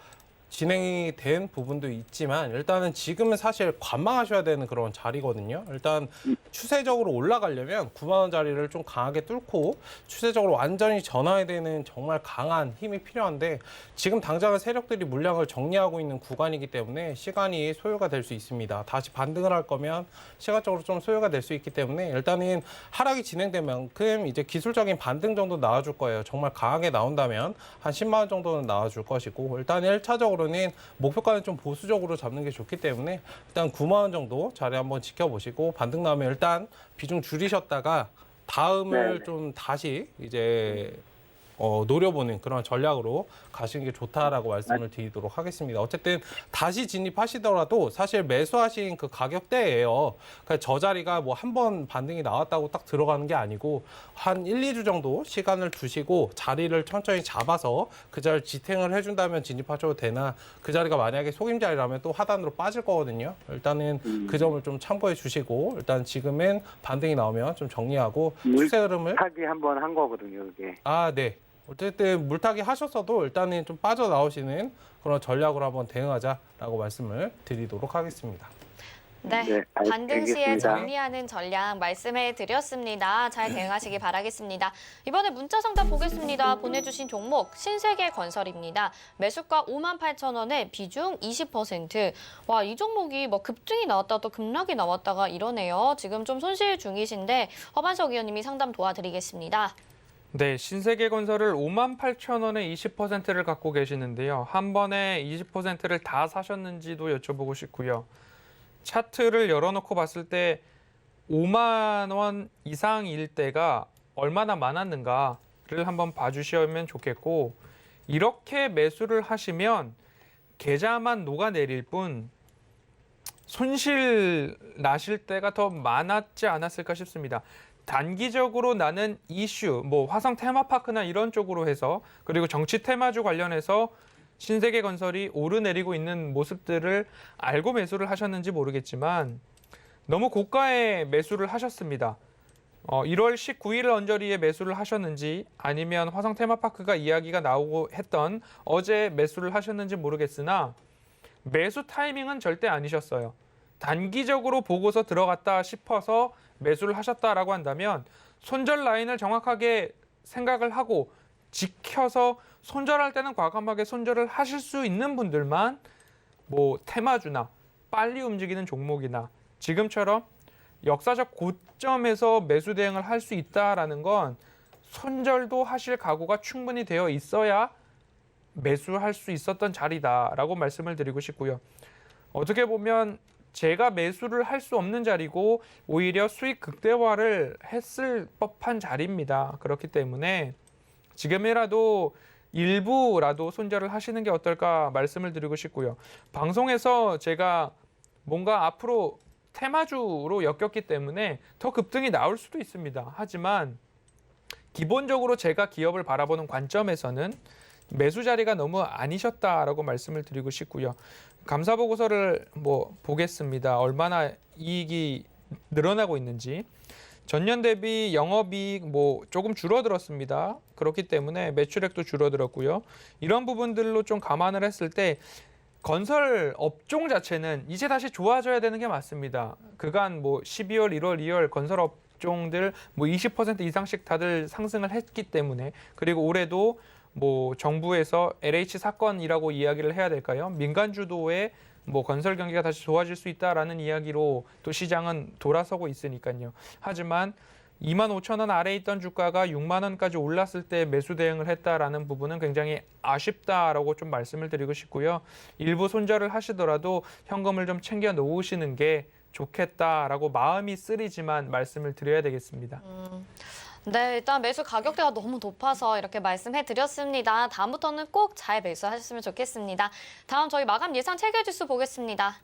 진행이 된 부분도 있지만 일단은 지금은 사실 관망하셔야 되는 그런 자리거든요. 일단 추세적으로 올라가려면 9만 원짜리를 좀 강하게 뚫고 추세적으로 완전히 전환되는 정말 강한 힘이 필요한데 지금 당장은 세력들이 물량을 정리하고 있는 구간이기 때문에 시간이 소요가 될 수 있습니다. 다시 반등을 할 거면 시간적으로 좀 소요가 될 수 있기 때문에 일단은 하락이 진행된 만큼 이제 기술적인 반등 정도 나와줄 거예요. 정말 강하게 나온다면 한 10만 원 정도는 나와줄 것이고 일단 1차적으로 는 목표가는 좀 보수적으로 잡는 게 좋기 때문에 일단 9만 원 정도 자리 한번 지켜보시고 반등 나오면 일단 비중 줄이셨다가 다음을 좀 다시 이제 노려보는 그런 전략으로 가시는 게 좋다라고 말씀을 드리도록 하겠습니다. 어쨌든 다시 진입하시더라도 사실 매수하신 그 가격대예요. 그러니까 저 자리가 뭐 한 번 반등이 나왔다고 딱 들어가는 게 아니고 한 1, 2주 정도 시간을 두시고 자리를 천천히 잡아서 그 자리를 지탱을 해준다면 진입하셔도 되나 그 자리가 만약에 속임 자리라면 또 하단으로 빠질 거거든요. 일단은 그 점을 좀 참고해 주시고 일단 지금은 반등이 나오면 좀 정리하고 추세 흐름을 타기 한번 한 거거든요, 이게. 네. 어쨌든 물타기 하셨어도 일단은 좀 빠져나오시는 그런 전략으로 한번 대응하자라고 말씀을 드리도록 하겠습니다. 네, 반등 시에 알겠습니다. 정리하는 전략 말씀해 드렸습니다. 잘 대응하시기 바라겠습니다. 이번에 문자 상담 보겠습니다. 보내주신 종목 신세계건설입니다. 매수가 58,000원에 비중 20%. 와, 이 종목이 뭐 급등이 나왔다 또 급락이 나왔다가 이러네요. 지금 좀 손실 중이신데 허반석 위원님이 상담 도와드리겠습니다. 네, 신세계건설을 58,000원에 20%를 갖고 계시는데요. 한 번에 20%를 다 사셨는지도 여쭤보고 싶고요. 차트를 열어놓고 봤을 때 5만 원 이상일 때가 얼마나 많았는가를 한번 봐주시면 좋겠고 이렇게 매수를 하시면 계좌만 녹아내릴 뿐 손실 나실 때가 더 많았지 않았을까 싶습니다. 단기적으로 나는 이슈, 뭐 화성 테마파크나 이런 쪽으로 해서 그리고 정치 테마주 관련해서 신세계건설이 오르내리고 있는 모습들을 알고 매수를 하셨는지 모르겠지만 너무 고가에 매수를 하셨습니다. 1월 19일 언저리에 매수를 하셨는지 아니면 화성 테마파크가 이야기가 나오고 했던 어제 매수를 하셨는지 모르겠으나 매수 타이밍은 절대 아니셨어요. 단기적으로 보고서 들어갔다 싶어서 매수를 하셨다라고 한다면 손절 라인을 정확하게 생각을 하고 지켜서 손절할 때는 과감하게 손절을 하실 수 있는 분들만 뭐 테마주나 빨리 움직이는 종목이나 지금처럼 역사적 고점에서 매수 대응을 할 수 있다라는 건 손절도 하실 각오가 충분히 되어 있어야 매수할 수 있었던 자리다라고 말씀을 드리고 싶고요. 어떻게 보면 제가 매수를 할 수 없는 자리고 오히려 수익 극대화를 했을 법한 자리입니다. 그렇기 때문에 지금이라도 일부라도 손절을 하시는 게 어떨까 말씀을 드리고 싶고요. 방송에서 제가 뭔가 앞으로 테마주로 엮였기 때문에 더 급등이 나올 수도 있습니다. 하지만 기본적으로 제가 기업을 바라보는 관점에서는 매수 자리가 너무 아니셨다라고 말씀을 드리고 싶고요. 감사 보고서를 보겠습니다. 얼마나 이익이 늘어나고 있는지. 전년 대비 영업이익 조금 줄어들었습니다. 그렇기 때문에 매출액도 줄어들었고요. 이런 부분들로 좀 감안을 했을 때 건설 업종 자체는 이제 다시 좋아져야 되는 게 맞습니다. 그간 12월, 1월, 2월 건설 업종들 20% 이상씩 다들 상승을 했기 때문에 그리고 올해도 정부에서 LH 사건이라고 이야기를 해야 될까요? 민간 주도의 건설 경기가 다시 좋아질 수 있다라는 이야기로 또 시장은 돌아서고 있으니까요. 하지만 25,000원 아래에 있던 주가가 6만 원까지 올랐을 때 매수 대응을 했다라는 부분은 굉장히 아쉽다라고 좀 말씀을 드리고 싶고요. 일부 손절을 하시더라도 현금을 좀 챙겨 놓으시는 게 좋겠다라고 마음이 쓰리지만 말씀을 드려야 되겠습니다. 네, 일단 매수 가격대가 너무 높아서 이렇게 말씀해 드렸습니다. 다음부터는 꼭 잘 매수하셨으면 좋겠습니다. 다음 저희 마감 예상 체결지수 보겠습니다.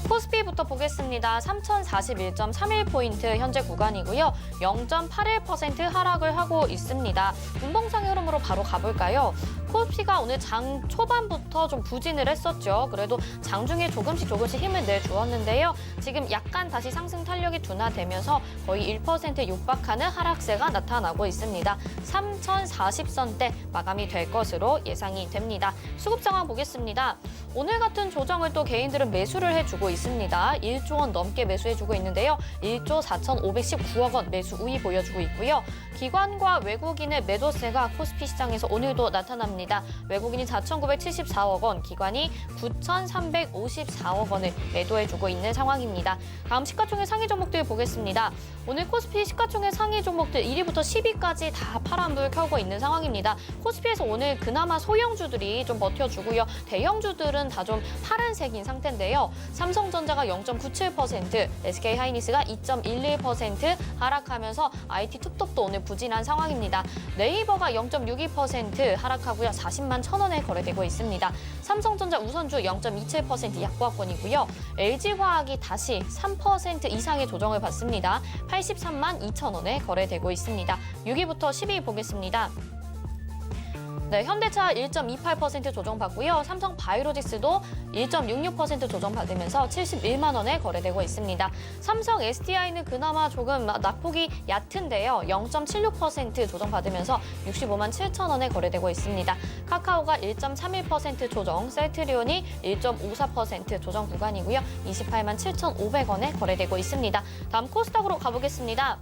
코스피부터 보겠습니다. 3041.31포인트 현재 구간이고요. 0.81% 하락을 하고 있습니다. 분봉상의 흐름으로 바로 가볼까요? 코스피가 오늘 장 초반부터 좀 부진을 했었죠. 그래도 장중에 조금씩 힘을 내주었는데요. 지금 약간 다시 상승 탄력이 둔화되면서 거의 1% 육박하는 하락세가 나타나고 있습니다. 3040선대 마감이 될 것으로 예상이 됩니다. 수급 상황 보겠습니다. 오늘 같은 조정을 또 개인들은 매수를 해주고 있습니다. 1조 원 넘게 매수해주고 있는데요. 1조 4,519억 원 매수 우위 보여주고 있고요. 기관과 외국인의 매도세가 코스피 시장에서 오늘도 나타납니다. 외국인이 4,974억 원, 기관이 9,354억 원을 매도해주고 있는 상황입니다. 다음 시가총액 상위 종목들 보겠습니다. 오늘 코스피 시가총액 상위 종목들 1위부터 10위까지 다 파란불 켜고 있는 상황입니다. 코스피에서 오늘 그나마 소형주들이 좀 버텨주고요. 대형주들은 다 좀 파란색인 상태인데요. 삼성전자가 0.97%, SK하이닉스가 2.11% 하락하면서 IT 툭톱도 오늘 부진한 상황입니다. 네이버가 0.62% 하락하고요. 40만 1,000원에 거래되고 있습니다. 삼성전자 우선주 0.27% 약보합권이고요. LG화학이 다시 3% 이상의 조정을 받습니다. 83만 2,000원에 거래되고 있습니다. 6위부터 10위 보겠습니다. 네, 현대차 1.28% 조정받고요. 삼성 바이오로직스도 1.66% 조정받으면서 71만 원에 거래되고 있습니다. 삼성 SDI는 그나마 조금 낙폭이 얕은데요. 0.76% 조정받으면서 65만 7천 원에 거래되고 있습니다. 카카오가 1.31% 조정, 셀트리온이 1.54% 조정 구간이고요. 28만 7,500원에 거래되고 있습니다. 다음 코스닥으로 가보겠습니다.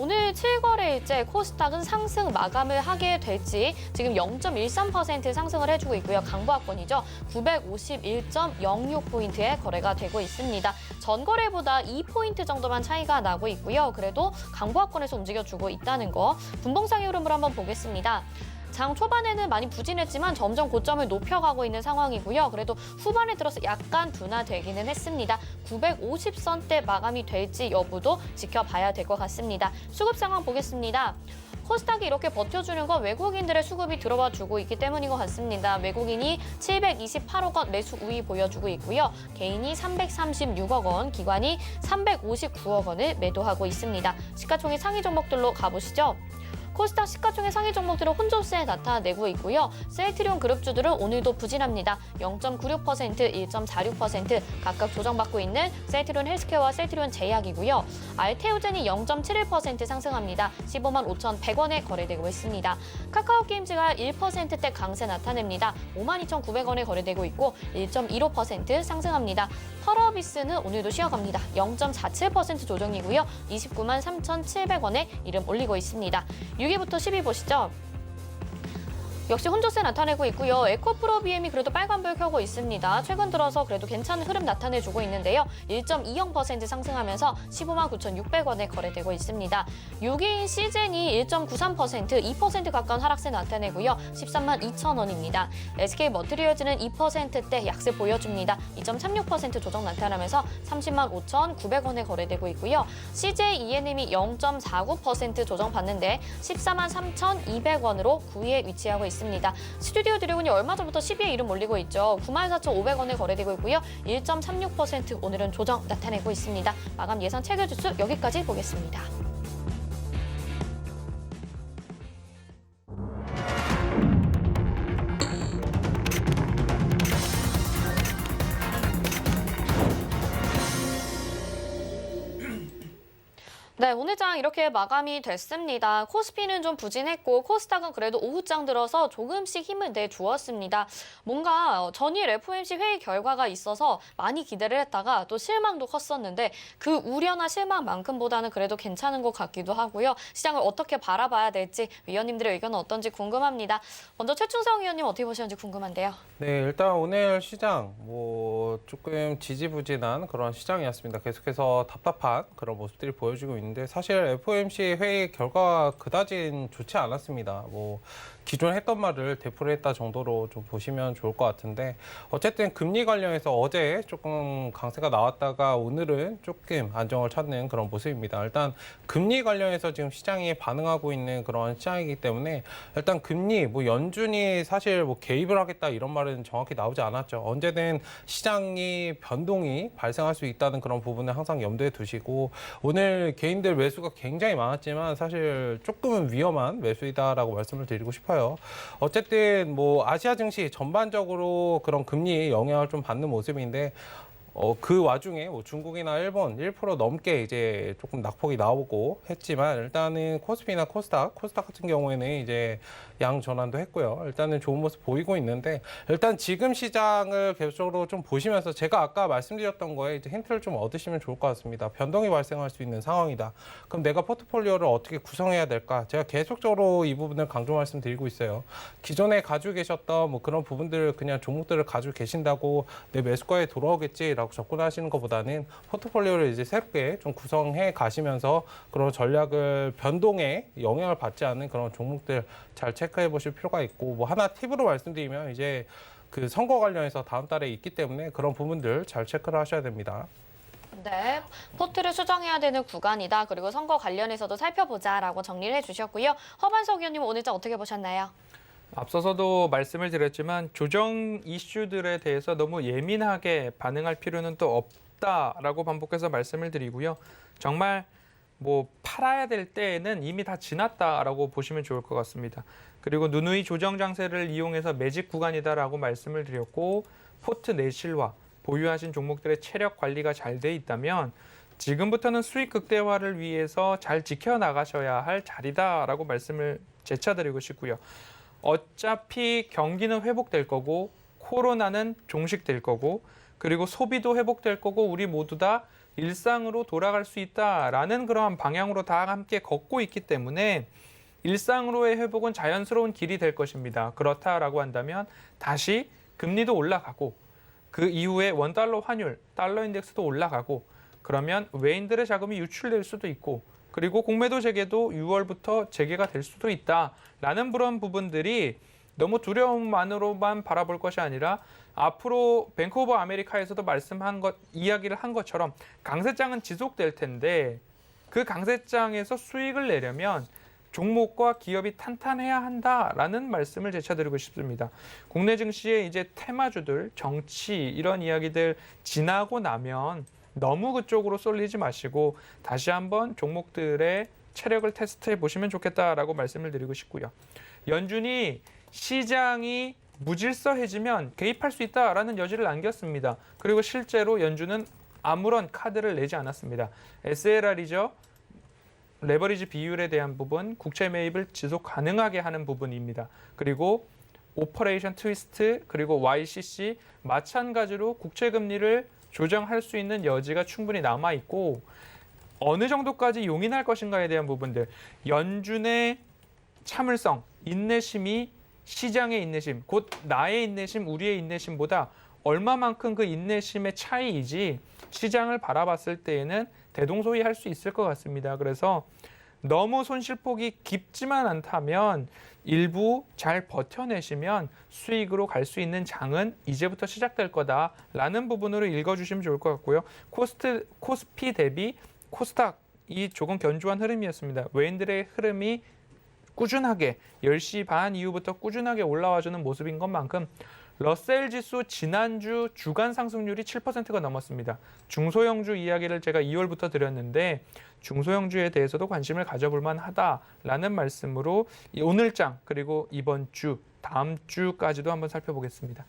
오늘 7거래일째 코스닥은 상승 마감을 하게 될지 지금 0.13% 상승을 해주고 있고요. 강보합권이죠. 951.06포인트에 거래가 되고 있습니다. 전거래보다 2포인트 정도만 차이가 나고 있고요. 그래도 강보합권에서 움직여주고 있다는 거. 분봉상의 흐름을 한번 보겠습니다. 장 초반에는 많이 부진했지만 점점 고점을 높여가고 있는 상황이고요. 그래도 후반에 들어서 약간 둔화되기는 했습니다. 950선대 마감이 될지 여부도 지켜봐야 될 것 같습니다. 수급 상황 보겠습니다. 코스닥이 이렇게 버텨주는 건 외국인들의 수급이 들어와 주고 있기 때문인 것 같습니다. 외국인이 728억 원 매수 우위 보여주고 있고요. 개인이 336억 원, 기관이 359억 원을 매도하고 있습니다. 시가총액 상위 종목들로 가보시죠. 코스닥 시가총액 상위 종목들은 혼조세 나타내고 있고요. 셀트리온 그룹주들은 오늘도 부진합니다. 0.96%, 1.46% 각각 조정받고 있는 셀트리온 헬스케어와 셀트리온 제약이고요. 알테오젠이 0.71% 상승합니다. 15만 5,100원에 거래되고 있습니다. 카카오게임즈가 1%대 강세 나타냅니다. 52,900원에 거래되고 있고 1.15% 상승합니다. 펄어비스는 오늘도 쉬어갑니다. 0.47% 조정이고요. 29만 3,700원에 이름 올리고 있습니다. 6위부터 10위 보시죠. 역시 혼조세 나타내고 있고요. 에코프로 BM이 그래도 빨간불 켜고 있습니다. 최근 들어서 그래도 괜찮은 흐름 나타내주고 있는데요. 1.20% 상승하면서 15만 9,600원에 거래되고 있습니다. 6위인 시젠이 1.93%, 2% 가까운 하락세 나타내고요. 13만 2천원입니다. SK 머트리얼즈는 2%대 약세 보여줍니다. 2.36% 조정 나타나면서 30만 5,900원에 거래되고 있고요. CJ ENM이 0.49% 조정받는데 14만 3,200원으로 9위에 위치하고 있습니다. 스튜디오 드래곤이 얼마 전부터 10위에 이름 올리고 있죠. 94,500원에 거래되고 있고요. 1.36% 오늘은 조정 나타내고 있습니다. 마감 예상 체결주수 여기까지 보겠습니다. 네, 오늘 장 이렇게 마감이 됐습니다. 코스피는 좀 부진했고 코스닥은 그래도 오후장 들어서 조금씩 힘을 내주었습니다. 뭔가 전일 FOMC 회의 결과가 있어서 많이 기대를 했다가 또 실망도 컸었는데 그 우려나 실망만큼보다는 그래도 괜찮은 것 같기도 하고요. 시장을 어떻게 바라봐야 될지 위원님들의 의견은 어떤지 궁금합니다. 먼저 최충성 위원님 어떻게 보시는지 궁금한데요. 네, 일단 오늘 시장 조금 지지부진한 그런 시장이었습니다. 계속해서 답답한 그런 모습들이 보여지고 있는데 사실 FOMC 회의 결과가 그다진 좋지 않았습니다. 기존 했던 말을 되풀이했다 정도로 좀 보시면 좋을 것 같은데 어쨌든 금리 관련해서 어제 조금 강세가 나왔다가 오늘은 조금 안정을 찾는 그런 모습입니다. 일단 금리 관련해서 지금 시장이 반응하고 있는 그런 시장이기 때문에 일단 금리 연준이 사실 개입을 하겠다 이런 말은 정확히 나오지 않았죠. 언제든 시장이 변동이 발생할 수 있다는 그런 부분을 항상 염두에 두시고 오늘 개인들 매수가 굉장히 많았지만 사실 조금은 위험한 매수이다라고 말씀을 드리고 싶어요. 어쨌든 아시아 증시 전반적으로 그런 금리 영향을 좀 받는 모습인데 그 와중에 중국이나 일본 1% 넘게 이제 조금 낙폭이 나오고 했지만 일단은 코스피나 코스닥 같은 경우에는 이제 양 전환도 했고요. 일단은 좋은 모습 보이고 있는데 일단 지금 시장을 계속적으로 좀 보시면서 제가 아까 말씀드렸던 거에 이제 힌트를 좀 얻으시면 좋을 것 같습니다. 변동이 발생할 수 있는 상황이다. 그럼 내가 포트폴리오를 어떻게 구성해야 될까? 제가 계속적으로 이 부분을 강조 말씀드리고 있어요. 기존에 가지고 계셨던 그런 부분들 그냥 종목들을 가지고 계신다고 내 매수가에 돌아오겠지라고 접근하시는 것보다는 포트폴리오를 이제 새롭게 좀 구성해 가시면서 그런 전략을 변동에 영향을 받지 않는 그런 종목들 잘 체크해 보실 필요가 있고 하나 팁으로 말씀드리면 이제 그 선거 관련해서 다음 달에 있기 때문에 그런 부분들 잘 체크를 하셔야 됩니다. 네, 포트를 수정해야 되는 구간이다. 그리고 선거 관련해서도 살펴보자라고 정리를 해주셨고요. 허반석 의원님은 오늘 장 어떻게 보셨나요? 앞서서도 말씀을 드렸지만 조정 이슈들에 대해서 너무 예민하게 반응할 필요는 또 없다라고 반복해서 말씀을 드리고요. 정말 팔아야 될 때에는 이미 다 지났다라고 보시면 좋을 것 같습니다. 그리고 누누이 조정 장세를 이용해서 매집 구간이다라고 말씀을 드렸고 포트 내실화, 보유하신 종목들의 체력 관리가 잘 돼 있다면 지금부터는 수익 극대화를 위해서 잘 지켜나가셔야 할 자리다라고 말씀을 재차드리고 싶고요. 어차피 경기는 회복될 거고 코로나는 종식될 거고 그리고 소비도 회복될 거고 우리 모두 다 일상으로 돌아갈 수 있다라는 그러한 방향으로 다 함께 걷고 있기 때문에 일상으로의 회복은 자연스러운 길이 될 것입니다. 그렇다라고 한다면 다시 금리도 올라가고 그 이후에 원달러 환율, 달러 인덱스도 올라가고 그러면 외인들의 자금이 유출될 수도 있고 그리고 공매도 재개도 6월부터 재개가 될 수도 있다라는 그런 부분들이 너무 두려움만으로만 바라볼 것이 아니라 앞으로 뱅크 오브 아메리카에서도 이야기를 한 것처럼 강세장은 지속될 텐데 그 강세장에서 수익을 내려면 종목과 기업이 탄탄해야 한다라는 말씀을 재차드리고 싶습니다. 국내 증시의 이제 테마주들, 정치 이런 이야기들 지나고 나면 너무 그쪽으로 쏠리지 마시고 다시 한번 종목들의 체력을 테스트해 보시면 좋겠다라고 말씀을 드리고 싶고요. 연준이 시장이 무질서해지면 개입할 수 있다라는 여지를 남겼습니다. 그리고 실제로 연준은 아무런 카드를 내지 않았습니다. SLR이죠. 레버리지 비율에 대한 부분, 국채 매입을 지속 가능하게 하는 부분입니다. 그리고 오퍼레이션 트위스트, 그리고 YCC 마찬가지로 국채 금리를 조정할 수 있는 여지가 충분히 남아 있고 어느 정도까지 용인할 것인가에 대한 부분들, 연준의 참을성, 인내심이 시장의 인내심, 곧 나의 인내심, 우리의 인내심보다 얼마만큼 그 인내심의 차이이지 시장을 바라봤을 때에는 대동소이할 수 있을 것 같습니다. 그래서 너무 손실폭이 깊지만 않다면 일부 잘 버텨내시면 수익으로 갈 수 있는 장은 이제부터 시작될 거다라는 부분으로 읽어주시면 좋을 것 같고요. 코스피 대비 코스닥이 조금 견조한 흐름이었습니다. 외인들의 흐름이 꾸준하게 10시 반 이후부터 꾸준하게 올라와주는 모습인 것만큼 러셀 지수 지난주 주간 상승률이 7%가 넘었습니다. 중소형주 이야기를 제가 2월부터 드렸는데 중소형주에 대해서도 관심을 가져볼 만하다라는 말씀으로 오늘장 그리고 이번 주, 다음 주까지도 한번 살펴보겠습니다.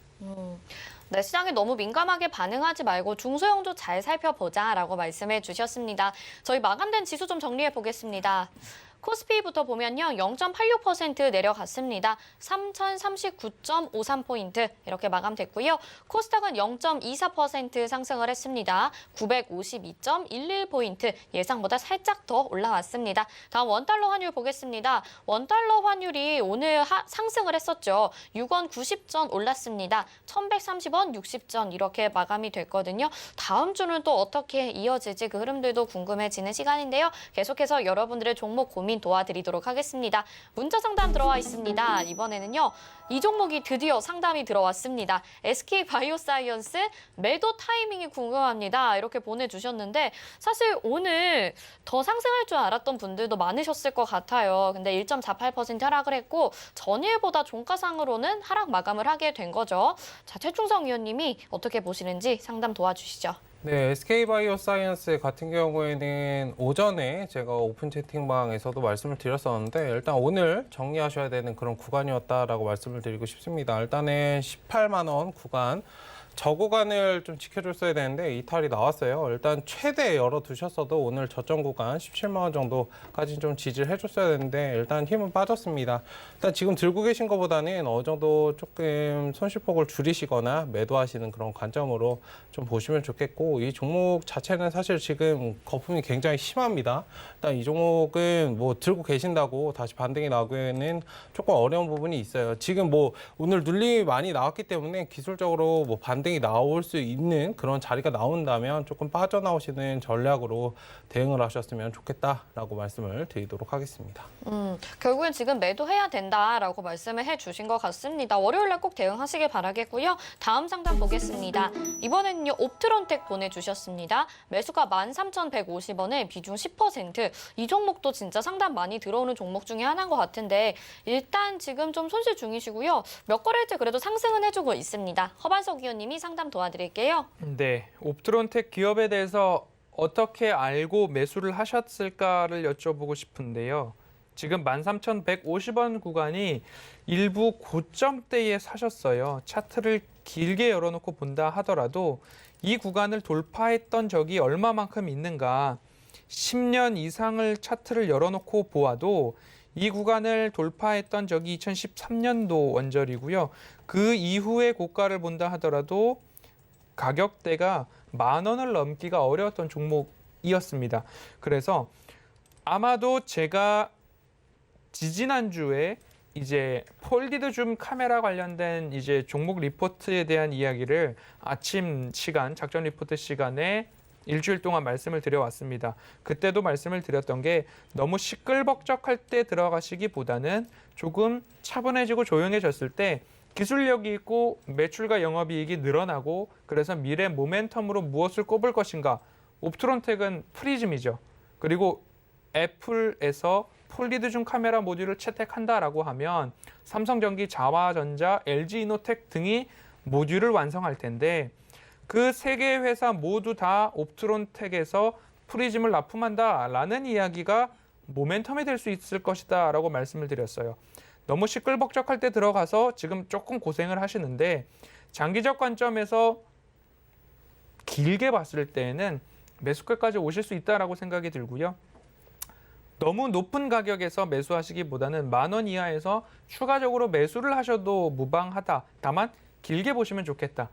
네, 시장에 너무 민감하게 반응하지 말고 중소형주 잘 살펴보자라고 말씀해 주셨습니다. 저희 마감된 지수 좀 정리해 보겠습니다. 코스피부터 보면요. 0.86% 내려갔습니다. 3039.53포인트 이렇게 마감됐고요. 코스닥은 0.24% 상승을 했습니다. 952.11포인트 예상보다 살짝 더 올라왔습니다. 다음 원달러 환율 보겠습니다. 원달러 환율이 오늘 상승을 했었죠. 6원 90전 올랐습니다. 1130원 60전 이렇게 마감이 됐거든요. 다음 주는 또 어떻게 이어질지 그 흐름들도 궁금해지는 시간인데요. 계속해서 여러분들의 종목 고민 도와드리도록 하겠습니다. 문자 상담 들어와 있습니다. 이번에는요. 이 종목이 드디어 상담이 들어왔습니다. SK바이오사이언스 매도 타이밍이 궁금합니다. 이렇게 보내주셨는데 사실 오늘 더 상승할 줄 알았던 분들도 많으셨을 것 같아요. 근데 1.48% 하락을 했고 전일보다 종가상으로는 하락 마감을 하게 된 거죠. 자, 최충성 위원님이 어떻게 보시는지 상담 도와주시죠. 네, SK바이오사이언스 같은 경우에는 오전에 제가 오픈 채팅방에서도 말씀을 드렸었는데 일단 오늘 정리하셔야 되는 그런 구간이었다라고 말씀을 드리고 싶습니다. 일단은 18만 원 구간, 저 구간을 좀 지켜줬어야 되는데 이탈이 나왔어요. 일단 최대 열어두셨어도 오늘 저점 구간 17만 원 정도까지 좀 지지를 해줬어야 되는데 일단 힘은 빠졌습니다. 일단 지금 들고 계신 것보다는 어느 정도 조금 손실폭을 줄이시거나 매도하시는 그런 관점으로 좀 보시면 좋겠고 이 종목 자체는 사실 지금 거품이 굉장히 심합니다. 일단 이 종목은 뭐 들고 계신다고 다시 반등이 나기에는 조금 어려운 부분이 있어요. 지금 뭐 오늘 눌림이 많이 나왔기 때문에 기술적으로 뭐 반등이 나올 수 있는 그런 자리가 나온다면 조금 빠져나오시는 전략으로 대응을 하셨으면 좋겠다라고 말씀을 드리도록 하겠습니다. 결국엔 지금 매도해야 된다라고 말씀을 해주신 것 같습니다. 월요일날 꼭 대응하시길 바라겠고요. 다음 상담 보겠습니다. 이번에는요. 옵트론텍 보내주셨습니다. 매수가 13,150원에 비중 10%. 이 종목도 진짜 상담 많이 들어오는 종목 중에 하나인 것 같은데 일단 지금 좀 손실 중이시고요. 몇 거래일째 그래도 상승은 해주고 있습니다. 허반석 위원님이 상담 도와드릴게요. 네, 옵트론텍 기업에 대해서 어떻게 알고 매수를 하셨을까를 여쭤보고 싶은데요. 지금 13,150원 구간이 일부 고점대에 사셨어요. 차트를 길게 열어놓고 본다 하더라도 이 구간을 돌파했던 적이 얼마만큼 있는가. 10년 이상을 차트를 열어놓고 보아도 이 구간을 돌파했던 적이 2013년도 원절이고요. 그 이후의 고가를 본다 하더라도 가격대가 10,000원을 넘기가 어려웠던 종목이었습니다. 그래서 아마도 제가 지지난주에 이제 폴디드 줌 카메라 관련된 이제 종목 리포트에 대한 이야기를 아침 시간, 작전 리포트 시간에 일주일 동안 말씀을 드려왔습니다. 그때도 말씀을 드렸던 게 너무 시끌벅적할 때 들어가시기보다는 조금 차분해지고 조용해졌을 때 기술력이 있고 매출과 영업이익이 늘어나고 그래서 미래 모멘텀으로 무엇을 꼽을 것인가. 옵트론텍은 프리즘이죠. 그리고 애플에서 폴리드 줌 카메라 모듈을 채택한다라고 하면 삼성전기, 자화전자, LG이노텍 등이 모듈을 완성할 텐데 그 세 개의 회사 모두 다 옵트론텍에서 프리즘을 납품한다라는 이야기가 모멘텀이 될 수 있을 것이다 라고 말씀을 드렸어요. 너무 시끌벅적할 때 들어가서 지금 조금 고생을 하시는데 장기적 관점에서 길게 봤을 때는 매수가까지 오실 수 있다라고 생각이 들고요. 너무 높은 가격에서 매수하시기보다는 10,000원 이하에서 추가적으로 매수를 하셔도 무방하다. 다만 길게 보시면 좋겠다.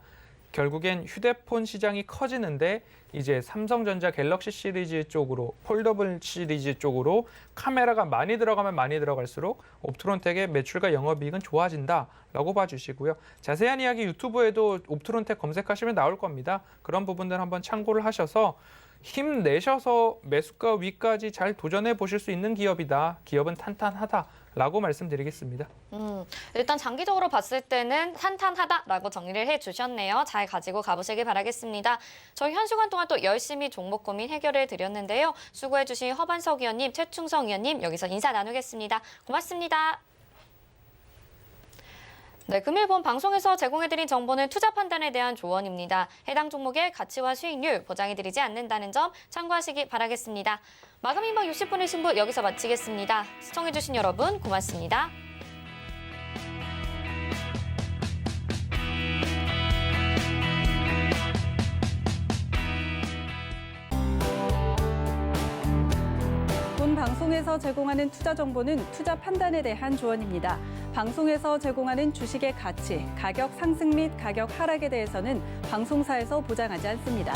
결국엔 휴대폰 시장이 커지는데 이제 삼성전자 갤럭시 시리즈 쪽으로, 폴더블 시리즈 쪽으로 카메라가 많이 들어가면 많이 들어갈수록 옵트론텍의 매출과 영업이익은 좋아진다라고 봐주시고요. 자세한 이야기 유튜브에도 옵트론텍 검색하시면 나올 겁니다. 그런 부분들 한번 참고를 하셔서 힘내셔서 매수가 위까지 잘 도전해 보실 수 있는 기업이다. 기업은 탄탄하다라고 말씀드리겠습니다. 일단 장기적으로 봤을 때는 탄탄하다라고 정리를 해주셨네요. 잘 가지고 가보시길 바라겠습니다. 저희 한 시간 동안 또 열심히 종목 고민 해결해 드렸는데요. 수고해주신 허반석 위원님, 최충성 위원님 여기서 인사 나누겠습니다. 고맙습니다. 네, 금일본 방송에서 제공해드린 정보는 투자 판단에 대한 조언입니다. 해당 종목의 가치와 수익률 보장해드리지 않는다는 점 참고하시기 바라겠습니다. 마감 임박 60분의 승부 여기서 마치겠습니다. 시청해주신 여러분 고맙습니다. 본 방송에서 제공하는 투자 정보는 투자 판단에 대한 조언입니다. 방송에서 제공하는 주식의 가치, 가격 상승 및 가격 하락에 대해서는 방송사에서 보장하지 않습니다.